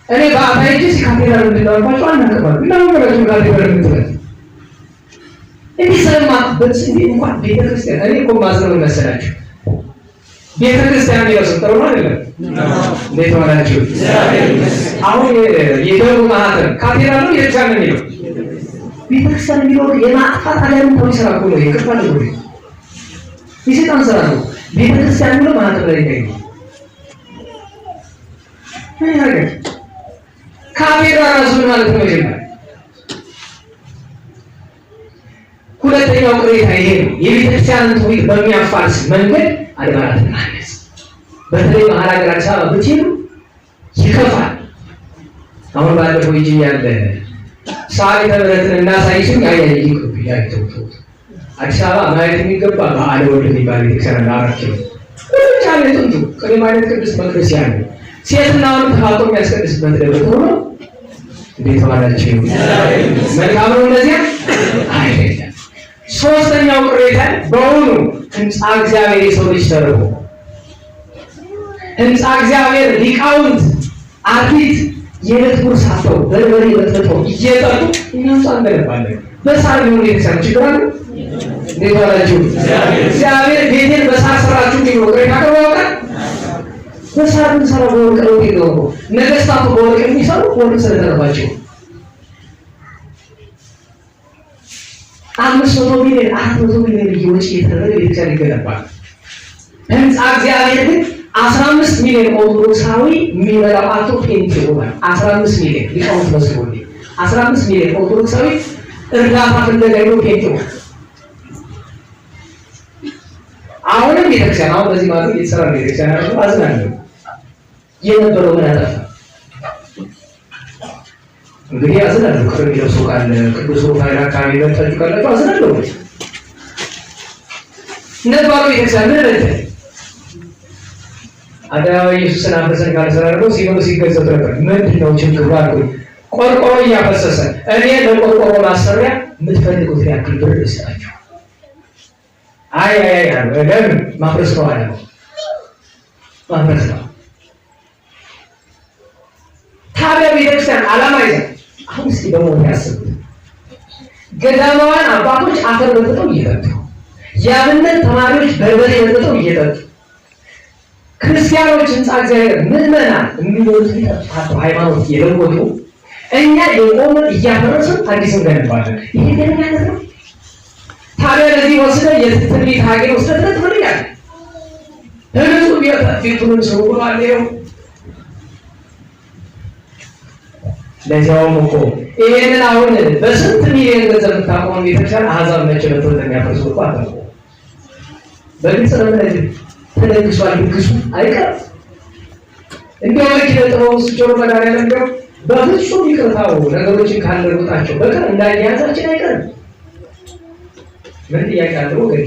B: እኔ በአባይጂ ካቴድራል እንደሆነባችሁ አናውቅም እና ወረቱ ካቴድራል እንደሆነ እንዴ ስለማትበት እንኳን ቤተክርስቲያን እኔ እኮ ማዝነው መሰላችሁ ቤተክርስቲያን የሚወስደው ነው አይደለም እንዴት ሆናችሁ? አሁን የደቡብ ማህተም ካቴድራል ነው የቻለ ነው ቤተክርስቲያን የሚለው የማጥፋት አለምታዊ ስራ እኮ ነው። ይከፋል ነው ይሰጣን ስራ ነው። ቤተክርስቲያን የሚለው ማህተም ላይ ነው። ምን ያደርጋል? ካቴድራል ራሱ ማለት ነው ይላል። ሁለተኛው ቅሬታ ይሄ ነው። የቤተክርስቲያንን ትውፊት በሚያፋልስ መንገድ አድባራትን ማነጽ በተለይ መሀል ሀገር አዲስ አበባ ብትሄዱ ይከፋል። አሁን ባለፈው ይጂ ያለ ሳሪ ተብረትን እናሳይሽኝ ያይተው አዲስ አበባ ማየት የሚገባ በዓለ ወልድ የሚባል ቤተክርስቲያን አራኪው ብቻ ነው ጥንቱ ቅኔ ማለት ቅዱስ መቅደስ ያለ ሴትና ወንድ ተፋቅሮ የሚያስቀድስበት ደብር ሆኖ እንዴት ዋላችሁ? መልካም ነው። እንደዚያ አይደለም። ሶስተኛው ቅሬታ በእውኑ ህንፃ እግዚአብሔር የሰው ልጅ ተርቦ ህንፃ እግዚአብሔር ሊቃውንት አርቲት የዕለት ጉርስ አጥተው በርበሬ በጥብጠው እየጠጡ እኛ ህንፃ እንገነባለን በሳር ነው የተሰራ ችግር አለ? እንዴት ዋላችሁ? እግዚአብሔር ቤቴን በሳር ሰራችሁ ቢሎ ቅሬታ ከወቀ በሳር ሰራ በወርቅ ነው ይገቡ ነገስታቱ በወርቅ የሚሰሩ ወርቅ ስለተረባቸው 500 ሚሊዮን 400 ሚሊዮን ወጪ የተደረገ ቤተክርስቲያን ይገነባል። ህንፃ እግዚአብሔር ግን 15 ሚሊዮን ኦርቶዶክሳዊ የሚበላው አቶ ፔንት ይሆናል። 15 ሚሊዮን ሊቃውንት መስሎኝ 15 ሚሊዮን ኦርቶዶክሳዊ እርዳታ ፍለጋ ነው ፔንት ይሆናል። አሁንም ቤተክርስቲያን አሁን በዚህ ማለት የተሰራ ቤተክርስቲያን ነው። አዝናለሁ የነበረው ምን አጠፋ እንግዲህ አዝናለሁ። ከሚለብሱ ቃል ቅዱስ ሩፋኤል አካባቢ መጣችሁ ካላችሁ አዝናለሁ። ነባሩ ቤተክርስቲያን ምን ረተ አዳራዊ ኢየሱስን አፈሰን ካልሰራረው ሲኖር ሲገዘት ነበር። ምንድነው ችግሩ አልኩኝ። ቆርቆሮ እያፈሰሰ እኔ ለቆርቆሮ ማሰሪያ የምትፈልጉት ያክል ብር ልስጣችሁ። አይ ለምን ማፍረስ ነው አለ። ማፍረስ ነው ታዲያ ቤተክርስቲያን ዓላማ ይዛ አሁን እስኪ በሞት ያስቡት። ገዳማውያን አባቶች አፈር በጥተው እየጠጡ የአብነት ተማሪዎች በርበሬ በጥተው እየጠጡ ክርስቲያኖች ህንፃ እግዚአብሔር ምዕመናን የሚኖሩት ሊጠጡ ሃይማኖት የለወጡ እኛ የቆመን እያፈረስን አዲስ እንገነባለን። ይሄ ገነኛነት ነው። ታዲያ ለዚህ ወስደን የትንቢት ሀገር ወስደን ትፈልጋለህ? ህዝቡ ፊቱንም ሰው ብሏል። ይኸው ለዚያውም እኮ ይሄንን አሁን በስንት ሚሊዮን ገንዘብ ታቆም ቤተክርስቲያን አሕዛብ መቼ መጥቶ እንደሚያፈርሱ እኮ አታውቁ። በግልጽ ነው የምነግርህ። ተደግሷል፣ ድግሱ አይቀርም። እንዲያው ለኪነ ጥበቡ ጆሮ መድኃኒዓለም እንዲያው በፍጹም ይቅርታው ነገሮችን ካለሩጣቸው በቀር እንዳያያዛችን አይቀርም። ምን ጥያቄ አለው ወገኔ?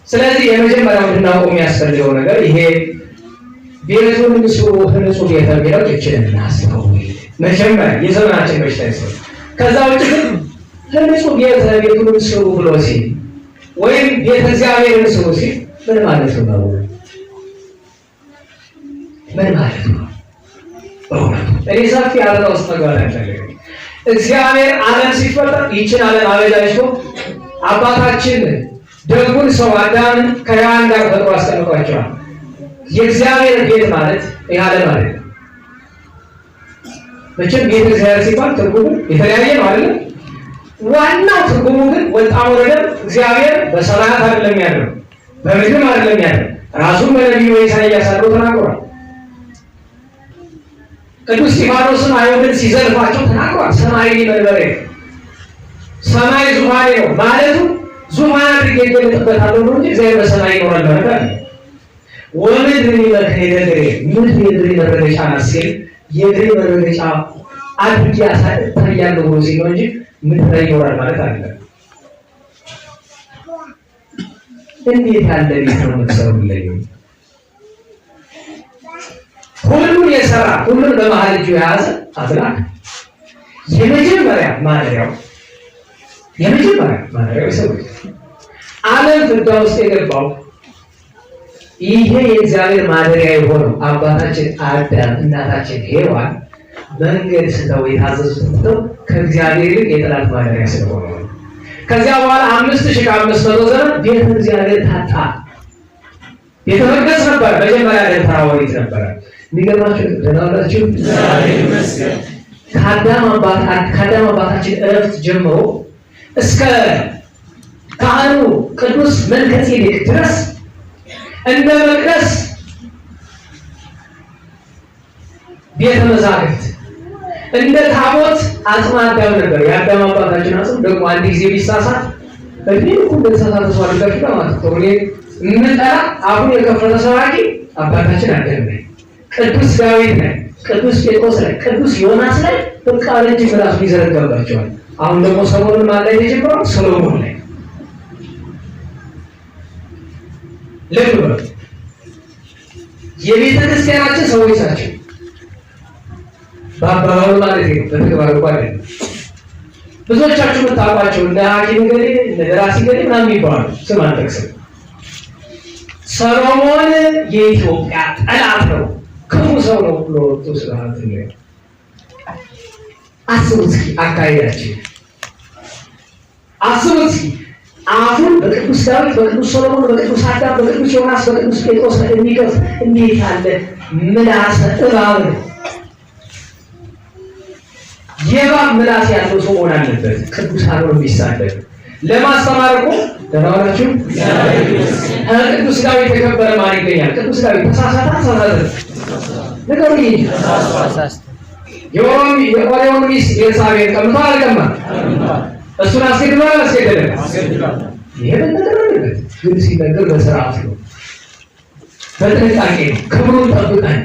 B: ስለዚህ የመጀመሪያው እንድናውቀው የሚያስፈልገው ነገር ይሄ ቤቱን ንጹህ ንጹህ ቤት የሚለው ይችላል እናስበው። መጀመሪያ የዘመናችን በሽታ ይሰው። ከዛ ውጭ ግን ንጹህ ቤት ቤቱን ንጹህ ብሎ ሲል ወይም ቤተ እግዚአብሔርን ንጹህ ሲል ምን ማለት ነው? ምን ማለት ነው? እኔ ሰፊ ዓለም ውስጥ መግባት አይፈልግም። እግዚአብሔር ዓለም ሲፈጠር ይችን ዓለም አበጃጅቶ አባታችን ደጉን ሰው አዳምን ከሔዋን ጋር ፈጥሮ አስቀምጧቸዋል። የእግዚአብሔር ቤት ማለት ይህ ዓለም ማለት ነው። መቼም ቤተ እግዚአብሔር ሲባል ትርጉሙ የተለያየ ነው አይደለም? ዋናው ትርጉሙ ግን ወጣ ወረደ እግዚአብሔር በሰማያት አይደለም ያለው፣ በምድርም አይደለም ያለው። ራሱን በነቢዩ ኢሳይያስ አድርጎ ተናግሯል። ቅዱስ እስጢፋኖስን አይሁድን ሲዘልፋቸው ተናግሯል። ሰማይ መንበሬ፣ ሰማይ ዙፋኔ ነው ማለቱ ዙፋን አድርጌ እገለጥበታለሁ ነው እንጂ እግዚአብሔር በሰማይ ይኖራል ማለት አይደለም። ወምድር ይመክኔ ነገሬ፣ ምድር የእግሬ መረገጫ ናት ሲል የእግሬ መረገጫ አድርጌ እታያለሁ ብሎ ሲል ነው እንጂ ምድር ላይ ይኖራል ማለት አይደለም። እንዴት ያለ ቤት ነው የምትሰሩልኝ? ሁሉን የሰራ ሁሉን በመሃል እጁ የያዘ አምላክ የመጀመሪያ ማደሪያው ሰው ዓለም ፍዳ ውስጥ የገባው ይሄ የእግዚአብሔር ማደሪያ የሆነው አባታችን አዳም እናታችን ሔዋን መንገድ ስተው የታዘዙት ትተው ከእግዚአብሔር ይልቅ የጠላት ማደሪያ ስለሆነ ነው። ከዚያ በኋላ 5500 ዘመን ቤተ እግዚአብሔር ታጣ። ቤተ መቅደስ ነበር መጀመሪያ ደብተራ ኦሪት ነበረ። የሚገርማችሁ ደናላችሁ ከአዳም አባታችን ዕረፍት ጀምሮ እስከ ካህኑ ቅዱስ መልከጼዴቅ ድረስ እንደ መቅደስ ቤተ መዛግብት እንደ ታቦት አጽመ አዳም ነበር። የአዳም አባታችን አጽም ደግሞ አንድ ጊዜ ቢሳሳት በዚህ ሁሉ እንደተሳሳተ ሰው አድርጋችሁ ማለት ነው። እኔ ምንጠራ አሁን የከፈተ ሰባኪ አባታችን አዳም ነው፣ ቅዱስ ዳዊት ነው፣ ቅዱስ ጴጥሮስ ነው፣ ቅዱስ ዮናስ ላይ በቃ ለእጅ ራሱ ይዘረጋባቸዋል። አሁን ደግሞ ሰሞኑን ማለት የጀመረው ሰሎሞን ላይ ልብ በሉ። የቤተ ክርስቲያናችን ሰዎች ናቸው። በአባባሉ ማለት ነው፣ በተግባር እንኳን አይደለም። ብዙዎቻችሁ የምታውቋቸው እንደ ሐኪም ገሌ እንደ ደራሲ ገሌ ምናምን ይባላሉ። ስም አንጠቅስም። ሰሎሞን የኢትዮጵያ ጠላት ነው፣ ክፉ ሰው ነው ብሎ ተስራት ነው። አስቡት እስኪ አካሄዳችን፣ አስቡት እስኪ አሁን በቅዱስ ዳዊት፣ በቅዱስ ሰሎሞን፣ በቅዱስ አዳም፣ በቅዱስ ዮናስ፣ በቅዱስ ጴጥሮስ የሚገፍ እንዴት ያለ ምላሰ እባብ ነው! የእባብ ምላስ ያለው ሰው መሆን አለበት። ቅዱሳን ነው የሚሳደብ ለማስተማር እኮ ተባላችሁ። ቅዱስ ዳዊት የከበረ ማን ይገኛል? ቅዱስ ዳዊት ተሳሳተ ነገሩኝ። የኦሪዮን ሚስት ኤልሳቤጥን ቀምቷል አልቀማም? እሱን አስገድሏል አላስገደለም? ይሄ በተደረገበት ግን ሲነገር በስርዓት ነው፣ በጥንቃቄ ነው፣ ክብሩን ጠብቀን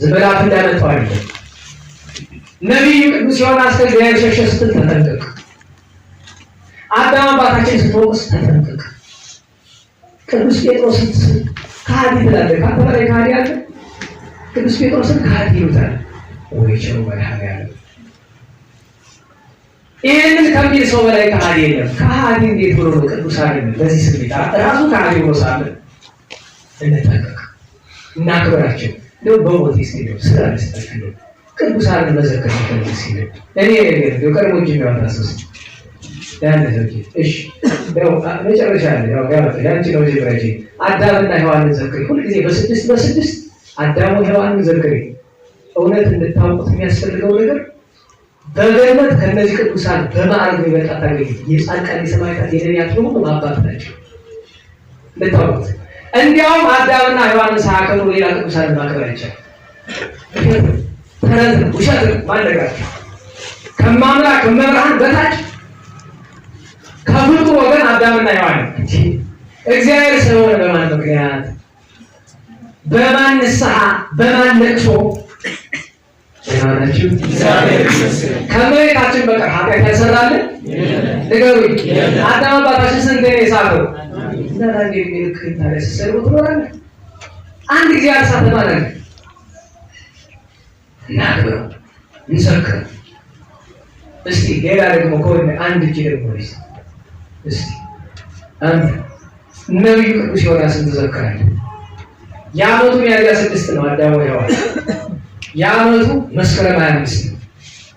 B: ዝም እንዳመጣው አይደለም። ነቢዩ ቅዱስ ዮናስ ከእግዚአብሔር ሸሸ ስትል ተጠንቀቅ። አዳም አባታችን ስትወቅስ ተጠንቀቅ። ቅዱስ ጴጥሮስን ከሃዲ ትላለህ፣ ከአንተ በላይ ከሃዲ አለ? ቅዱስ ጴጥሮስን ከሃዲ ይሉታል ወይ? ቸሩ መድኃኒዓለም ይህንን ከሚል ሰው በላይ ከሃዲ የለም። ከሃዲ እንዴት ብሎ ነው ቅዱሳን በዚህ ስሜት ራሱ ከሃዲ ብሎ ሳለ እንጠንቀቅ፣ እናክብራቸው። እንደው በሞት ይስደው ስራ ለስታችሁ ቅዱሳን መዘከር ይፈልግ ሲል እኔ ነገር ቀርሞ እንጂ የሚያወጣስስ ያለ ሰው እሺ፣ ያው መጨረሻ ያው ያንቺ ነው ጀምራጂ አዳምና ሔዋንን ዘክሪ ሁልጊዜ በስድስት አዳም ሔዋንን ዘክሬ እውነት እንድታውቁት የሚያስፈልገው ነገር በገነት ከነዚህ ቅዱሳን በማዕረግ የሚበልጥ አታገኙ። የጻድቃን የሰማዕታት የነቢያት ሁሉ አባት ናቸው እንድታውቁት። እንዲያውም አዳምና ሔዋንን ሳያከብሩ ሌላ ቅዱሳን ማክበር አይቻልም። ተረት ውሸት ማለጋቸው ከማምላክ ከመብርሃን በታች ከፍጡር ወገን አዳምና ሔዋን እግዚአብሔር ስለሆነ በማን ምክንያት በማን ንስሐ በማን ለቅሶ ያናችሁ ከመሬታችን በቀር ኃጢአት ያሰራልን ንገሩኝ። አዳም አባታችን ስንት ነው የሳተው? እንዳንዴ ሚልክ ታዲያ ሲሰሩ ትኖራለህ። አንድ ጊዜ አልሳተ ማለት ነው። እናግረው እንሰክር። እስቲ ሌላ ደግሞ ከሆነ አንድ እጅ ደግሞ እስቲ አንተ ነቢዩ ቅዱስ ዮናስን ትዘክራለህ። የዓመቱ ሚያዝያ 6 ነው አዳም ሔዋን። የዓመቱ መስከረም 25 ነው።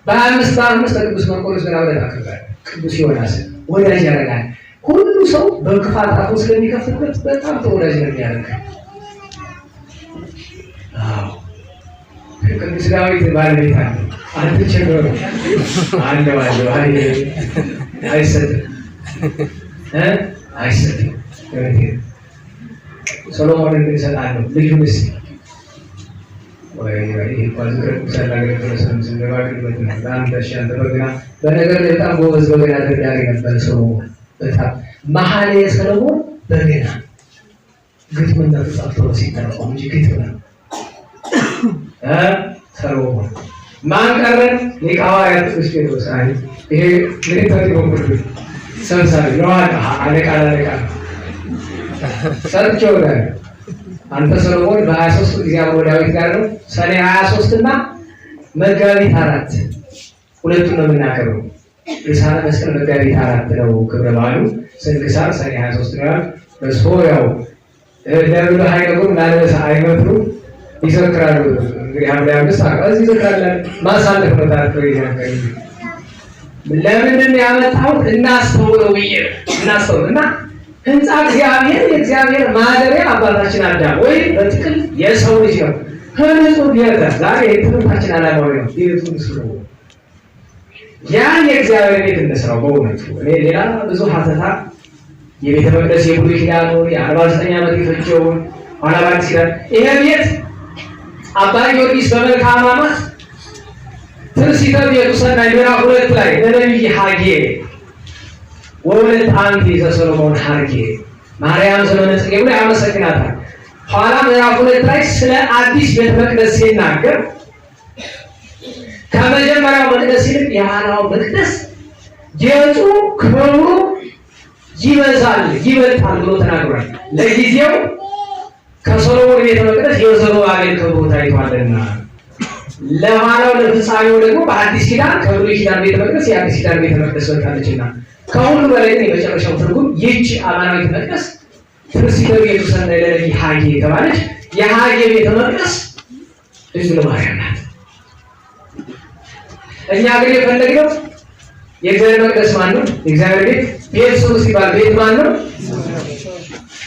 B: በ25 ቅዱስ መርቆሬዎስ ገናውለት አክብራል። ቅዱስ ዮናስን ወዳጅ ያደርጋል። ሁሉ ሰው በክፋት አፉ ስለሚከፍትበት በጣም ተወዳጅ ነው የሚያደርገው። አዎ ቅዱስ ዳዊት ባለቤት አለ። አንተ ቸገሩ አለው አይሰጥም አይሰጥም። ሰሎሞን እንደሰጣለው ልጁን እስኪ ወይ በነገር በጣም ጎበዝ በገና ደርዳሪ ነበር ሰሎሞን። በጣም መኃልየ ሰሎሞን በገና ግጥምና ተጻፍቶ ሲተረጎም እንጂ ግጥም ነው። ሰሎሞን ማን ቀረን? ሊቀ ሐዋርያት ቅዱስ ጴጥሮስ። አይ ይሄ ለታሪክ ወንበር ሰንሳሪ ነው። አለቃ ሰርቸው ወደ አንተ ሰሎሞን በ23 ጊዜ አብሮ ዳዊት ጋር ነው። ሰኔ 23 እና መጋቢት 4 ሁለቱን ነው የምናከብረው። ርሳነ መስቀል መጋቢት 4 ነው ክብረ በዓሉ። ስንክሳር ሰኔ 23 ነው። በሶሪያው ደብረ ኃይለጎን ላለበሰ አይመትሩ ይዘክራሉ። እንግዲህ ሐምሌ 5 አቀዝ ይዘክራሉ። ማሳለፍ ነው ታሪክ ይዘክራሉ። ለምንድን ያመጣሁት እናስተውለው ብዬ እናስተውልና ህንፃ እግዚአብሔር የእግዚአብሔር ማደሪያ አባታችን አዳም ወይ በጥቅል የሰው ልጅ ነው። ከንጹህ ቤት ዛሬ የትምህርታችን ዓላማ ነው። ቤቱን ስሩ ያን የእግዚአብሔር ቤት እንስራው። በእውነቱ እኔ ሌላ ብዙ ሀተታ የቤተ መቅደስ የብሉይ ኪዳን የ49 ዓመት የፈጀውን ኋላ ባዲስ ኪዳን ይሄ ቤት አባ ጊዮርጊስ በመልክአ ሕማማት ትንሲተ ቤቱ ሰናይ ምዕራፍ 2 ላይ ለነቢይ ሐጌ ወወለት አንተ ዘሰሎሞን ሐጌ ማርያም ዘመነ ጽጌ ብሎ ያመሰግናታል። ኋላ ምዕራፍ 2 ላይ ስለ አዲስ ቤተ መቅደስ ሲናገር ከመጀመሪያው መቅደስ ይልቅ የኋላው መቅደስ ጌጡ ክብሩ ይበዛል ይበልጣል ብሎ ተናግሯል። ለጊዜው ከሶሎሞን ቤተ መቅደስ የዘሩባቤል ክብሩ ታይቷልና ለኋላው ለፍጻሜው ደግሞ በአዲስ ኪዳን ከብሉይ ኪዳን ቤተ መቅደስ የአዲስ ኪዳን ቤተ መቅደስ ወጣለችና ከሁሉ በላይ ግን የመጨረሻው ትርጉም ይህች አማናዊት መቅደስ ትንሲተ ቤቱ ሰናይ ለነቢይ ሐጌ የተባለች የሐጌ ቤተ መቅደስ ድንግል ማርያም ናት። እኛ ግን የፈለግነው የእግዚአብሔር መቅደስ ማን ነው? የእግዚአብሔር ቤት ቤት ስሩ ሲባል ቤት ማን ነው?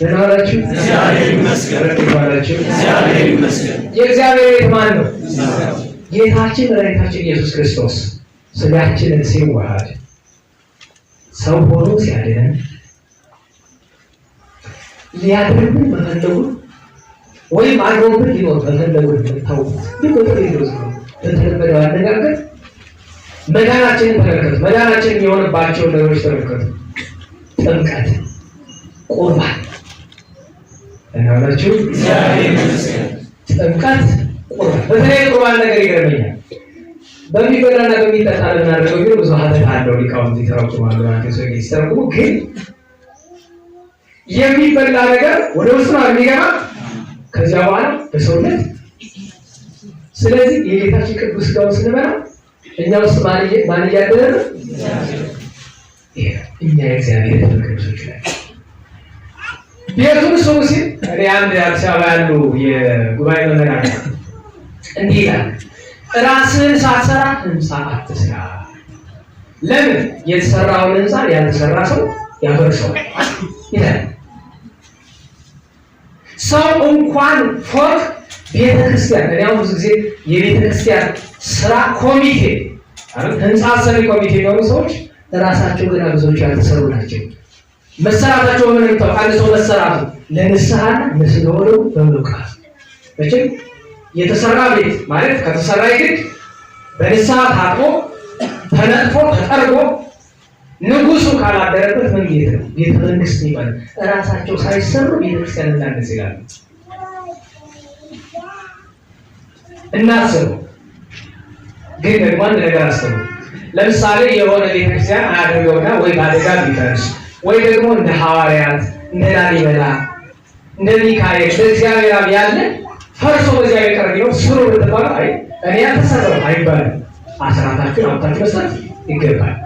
B: ለናላችሁ እግዚአብሔር ይመስገን። እግዚአብሔር ይመስገን። የእግዚአብሔር ቤት ማን ነው? ጌታችን መድኃኒታችን ኢየሱስ ክርስቶስ ስጋችንን ሲዋሃድ ሰው ሆኖ ሲያድነን ሊያድርብን መፈለጉን ወይም አድሮብን ሊኖር መፈለጉን ታውቁት። ግን በተለመደው አነጋገር መዳናችንን ተመልከቱ። መዳናችንን የሆነባቸውን ነገሮች ተመልከቱ። ጥምቀት፣ ቁርባን እናላችሁ ጥምቀት፣ ቁርባን። በተለይ ቁርባን ነገር ይገርመኛል። በሚበላና በሚጠጣ ለምናደርገው ግን ብዙ ሀተት አለው። ሊቃውንት ይተረጉማሉ። አንተ ሰው ይስተረጉሙ። ግን የሚበላ ነገር ወደ ውስጥ ነው የሚገባ ከዚያ በኋላ በሰውነት። ስለዚህ የጌታችን ቅዱስ ሥጋውን ስንበላ እኛ ውስጥ ማን እያደረ ነው? እኛ የእግዚአብሔር ተመልካቾች ነን። ቤቱን ስሩ ሲል እኔ አንድ አዲስ አበባ ያሉ የጉባኤ መምህራን እንዲህ ይላል፣ ራስህን ሳትሰራ ህንፃ አትስራ። ለምን? የተሰራውን ህንፃ ያልተሰራ ሰው ያፈርሰዋል ይላል። ሰው እንኳን ፎቅ ቤተክርስቲያን እኔ አሁን ብዙ ጊዜ የቤተክርስቲያን ስራ ኮሚቴ ህንፃ ሰሪ ኮሚቴ የሆኑ ሰዎች ራሳቸው ገና ብዙዎች ያልተሰሩ ናቸው። መሰራታቸው ምን ነው? አንድ ሰው መሰራቱ ለንስሐና ለስጋው በመልካስ መቼም የተሰራ ቤት ማለት ከተሰራ ይግድ በንስሐ ታጥቦ ተነጥፎ ተጠርጎ ንጉሱ ካላደረበት ምን ቤት ነው? ቤተ መንግስት ይባላል። ራሳቸው ሳይሰሩ ቤተክርስቲያን እንዳንስ ይላሉ። እናስቡ። ግን ደግሞ አንድ ነገር አስቡ። ለምሳሌ የሆነ ቤተክርስቲያን አያደርገውና ወይ ባደጋ ቢፈርስ ወይ ደግሞ እንደ ሐዋርያት እንደ ላሊበላ እንደ ሚካኤል እንደ እግዚአብሔር አብ ያለ ፈርሶ በዚያ ይቀር ነው ስሩ ብትባሉ አይ እኔ ያልተሰራው አይባልም። አስራታችሁን አውጥታችሁ መስራት ይገባል።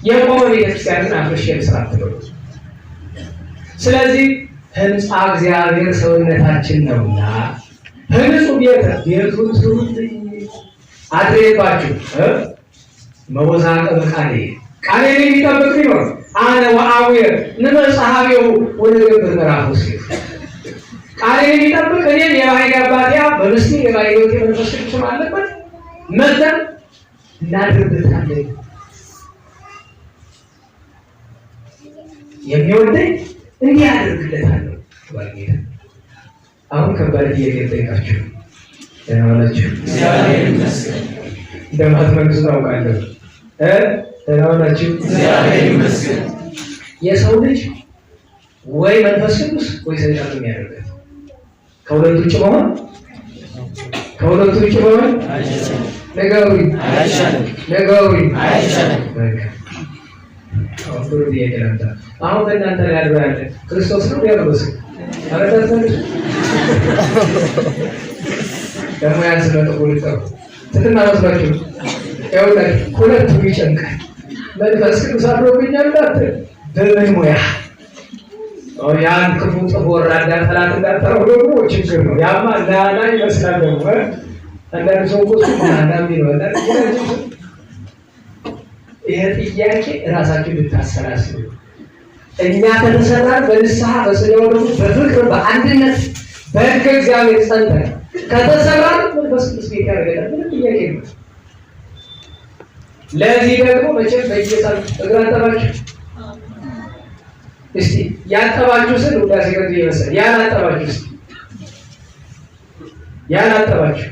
B: የቆመ ቤተክርስቲያንን አፍርሼ መስራት ነው። ስለዚህ ህንፃ እግዚአብሔር ሰውነታችን ነውና ህንጹ ቤቱን ስሩት አድሬባችሁ መወዛቀ ቃሌ የሚጠብቅ ቢኖር አነ ወአዊር ንመጽሐቢው ወደ ገበር ምዕራፍ ውስጥ ቃሌ የሚጠብቅ እኔም የባህሪ አባቴ በምስጢር የባህሪ ሕይወት መንፈስ ቅዱስ አለበት መተን እናድርበታለን። የሚወደኝ እንዲህ አደርግለታለሁ ባልጌታ። አሁን ከባድ እየጠየቃችሁ ደህና ዋላችሁ? እግዚአብሔር ይመስገን። እንደማትመልሱ ታውቃለሁ። ደህና ዋላችሁ? እግዚአብሔር ይመስገን። የሰው ልጅ ወይ መንፈስ ቅዱስ ወይ ሰይጣን ነው የሚያደርገው። ከሁለቱ ውጭ መሆን ነገሩኝ አሁን በእናንተ ላይ ያለው ያለ ክርስቶስ ነው ያለበስ አረዳታለች ደግሞ ያንስመጠ ሁለታው ትትናመስላችሁ ያውላችሁ ሁለቱ ይጨንቃል። መንፈስ ቅዱስ አድሮብኛል እንዳትል በምን ሙያ ያን ክፉ ጽፎ ወራዳ ጠላት እንዳጠረው ደግሞ ችግር ነው። ያማ ላላ ይመስላል ደግሞ አንዳንድ ሰው እኮ አንዳንድ ይኖራል። ይሄ ጥያቄ ራሳችሁ ብታሰላስሉ እኛ ከተሰራን በንስሐ በስጋው ደግሞ በፍቅር በአንድነት በሕገ እግዚአብሔር ጸንተን ከተሰራን መንፈስ ቅዱስ ቤት ያደርገናል። ምንም ጥያቄ ነው። ለዚህ ደግሞ መቼም በየሳል እግር አጠባችሁ እስቲ ያጠባችሁ ስል ውዳሴ ገድ ይመስል ያላጠባችሁ እስቲ ያላጠባችሁ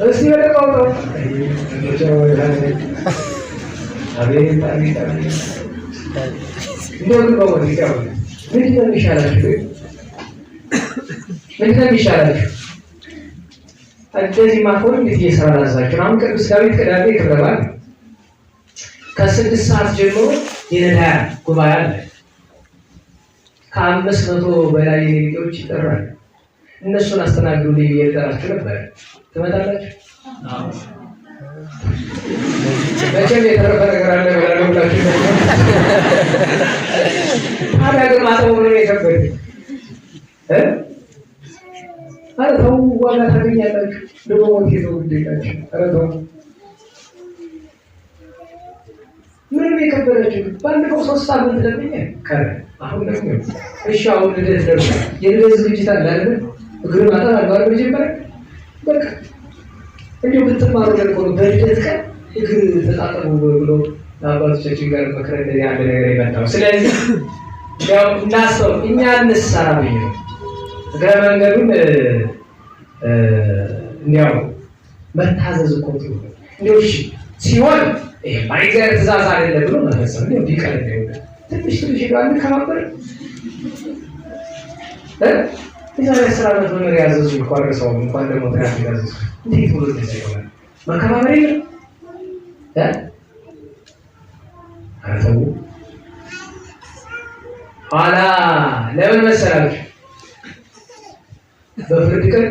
B: እስቲ ወደቀው ነው አቤት እንደው ነው ወዲያው ምንድነው የሚሻላችሁ? እንደዚህ ማቆም እንዴት እየሰራላችሁ? አሁን ቅዱስ ዳዊት ቅዳሜ ክብረ በዓል ከ6 ሰዓት ጀምሮ የነዳያን ጉባኤ አለ። ከ500 በላይ ሌሎች ይጠራሉ። እነሱን አስተናግዱ ላይ እየጠራችሁ ነበር። ትመጣላችሁ? አዎ። መቼም የተረፈ ነገር አለ ብላችሁ ታዲያ ግን ማጠቡ ነው የከበደ አረ ተው ዋላ ታገኛላችሁ። ደግሞ ወንጌል ነው እንደላችሁ። አረ ተው ምንም የከበዳችሁ ባለፈው 3 ሳምንት ለምኜ ቀረ። አሁን ደግሞ እሺ አሁን ልደት ደግሞ የልደት ዝግጅት አለ አይደል? እግር ማጠብ አልባል መጀመሪያ በቃ እንዲሁ ብትማሩ ደግሞ በልደት ቀን እግር ተጣጣሙ ብሎ አባቶቻችን ጋር መከረደ ያለ ነገር ይመጣው። ስለዚህ ያው እናስበው እኛ እንሰራ ብዬ ነው እግረ መንገዱን እንዲያው መታዘዝ እኮ ጥሩ ነው። እንዲሁ እሺ ሲሆን ይሄ ባይዘር ትእዛዝ አይደለም ብሎ መፈጸም ነው። ቢቀር ነው ትንሽ ይባል ከማበር የዛሬ 10 ዓመት ነው ያዘዙ እንኳን ሰው እንኳን ደግሞ ትራፊክ ያዘዙ እንዴት ብሎ ተሰይቷል። መከባበር የለም አረተው ኋላ ለምን መሰላችሁ? በፍርድ ቀን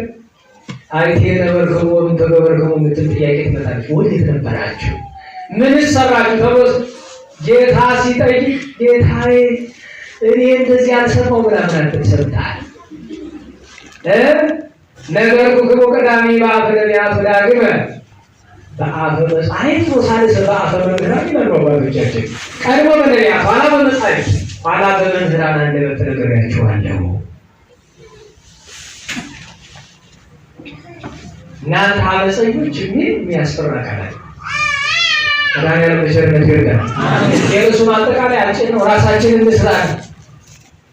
B: አይቴ ነበርከው ወይም ተገበርከው ምትል ጥያቄ ትመጣለች። ወዴት ነበራችሁ? ምን ሰራችሁ? ተብሎ ጌታ ሲጠይቅ ጌታዬ እኔ እንደዚህ ያልሰማው ምናምን ተሰርታል ነገርኩ ክቦ ቀዳሚ በአፈ ነቢያት ዳግመ በአፈ መጻሕፍት ወሳልሰ በአፈ መምህራን ይላሉ አባቶቻችን። ቀድሞ በነቢያት ኋላ በመጻሕፍት ኋላ በመምህራን አንደበት ነግሬያችኋለሁ። እናንተ አመፀኞች የሚል የሚያስፈራ ቃል አለ። መድኃኒዓለም በቸርነቱ ይርዳል። የእርሱ ማጠቃለያ አጭር ነው። ራሳችንን እንስራ፣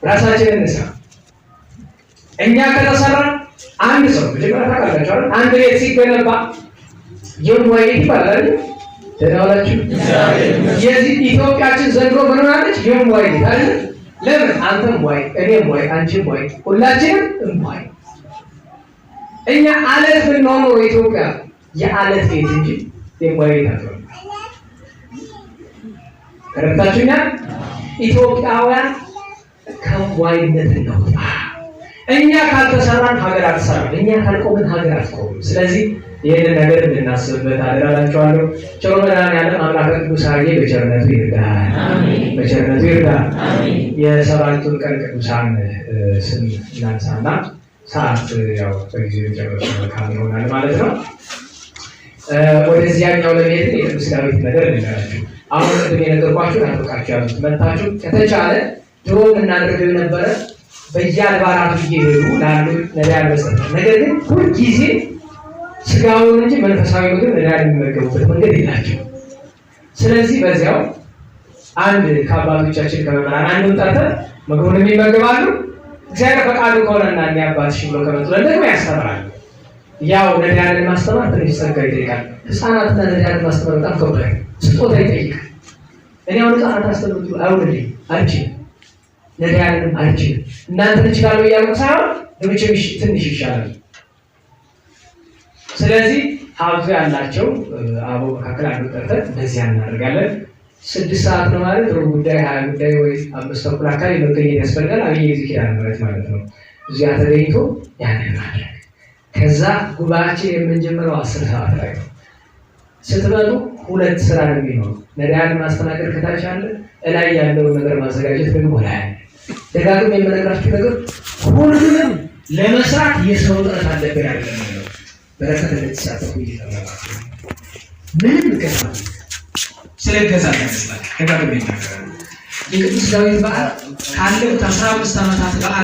B: ራሳችንን እንስራ። እኛ ከተሰራ አንድ ሰው መጀመሪያ ታውቃላችሁ አይደል? አንድ ቤት ሲገነባ የሙዋይ ይባላል። ተናውላችሁ የዚህ ኢትዮጵያችን ዘንድሮ ምን ሆናለች? የሙዋይ አይደል? ለምን? አንተም ሙዋይ፣ እኔም ሙዋይ፣ አንቺም ሙዋይ፣ ሁላችንም ሙዋይ። እኛ አለት ብንሆን ኢትዮጵያ የአለት ቤት እንጂ የሙዋይ ቤት አትሆንም። ከረታችሁኛል። ኢትዮጵያውያን ከሙዋይነት እንውጣ። እኛ ካልተሰራን ሀገር አትሰራም። እኛ ካልቆምን ሀገር አትቆምም። ስለዚህ ይህንን ነገር እንድናስብበት አደራላችኋለሁ። ቸሩ መድኃኒዓለም አምላከ ቅዱሳን በቸርነቱ ይርዳል፣ በቸርነቱ ይርዳል። የሰባቱን ቀን ቅዱሳን ስም እናንሳና ሰዓት ያው በጊዜ ጨረሱ መልካም ይሆናል ማለት ነው። ወደዚያኛው ለመሄድ የቅዱስ ዳዊት ነገር ልንገራችሁ። አሁን ቅድም የነገርኳችሁን አጥብቃችሁ ያዙት። መታችሁ ከተቻለ ድሮ የምናደርገው የነበረ በየአድባራቱ እየሄዱ ላሉ ነዳያን መስጠት። ነገር ግን ሁልጊዜ ስጋውን እንጂ መንፈሳዊ ምግብ ነዳያን የሚመገቡበት መንገድ የላቸው። ስለዚህ በዚያው አንድ ከአባቶቻችን ከመምህራን አንዱን ጠርተን ምግቡን ይመገባሉ። እግዚአብሔር ፈቃዱ ከሆነና አባትሽ ብሎ ከመጡ ደግሞ ያስተምራሉ። ያው ነዳያንን ማስተማር ትንሽ ጸጋ ይጠይቃል። ህፃናትና ነዳያንን ማስተማር በጣም ከባድ ስጦታ ይጠይቃል። እኔ አሁን ህፃናት አስተምሩት አይሆንልኝ አልችልም፣ ነዳያንንም አልችልም። እናንተ ትችላለሁ እያልኩ ሳይሆን ለብቻው ትንሽ ይሻላል። ስለዚህ ሀብቱ ያላቸው አበው መካከል አንዱ ጠርተን እንደዚያ እናደርጋለን። 6 ሰዓት ነው ማለት ሩብ ጉዳይ 20 ጉዳይ ወይ 5 ተኩል አካባቢ መገኘት ያስፈልጋል። አብይ ጊዜ ኪዳነ ምሕረት ማለት ነው። እዚያ ተገኝቶ ያንን ማድረግ። ከዛ ጉባኤያችን የምንጀምረው 10 ሰዓት ላይ ነው። ስትመጡ 2 ስራ ነው የሚኖረው። ነዳያን ማስተናገድ ከታች አለ፣ እላይ ያለውን ነገር ማዘጋጀት ደግሞ ላይ አለ። ደጋግሜ የምነግራችሁ ነገር ሁሉንም ለመስራት የሰው ጥረት አለብን አይደለም ነው። በረከት እንድትሳተፉ እየተመራችሁ ምንም ገዛ ስለገዛ ያስላል። ደጋግሜ እናገራለሁ። የቅዱስ ዳዊት በዓል ካለፉት 15 ዓመታት በዓል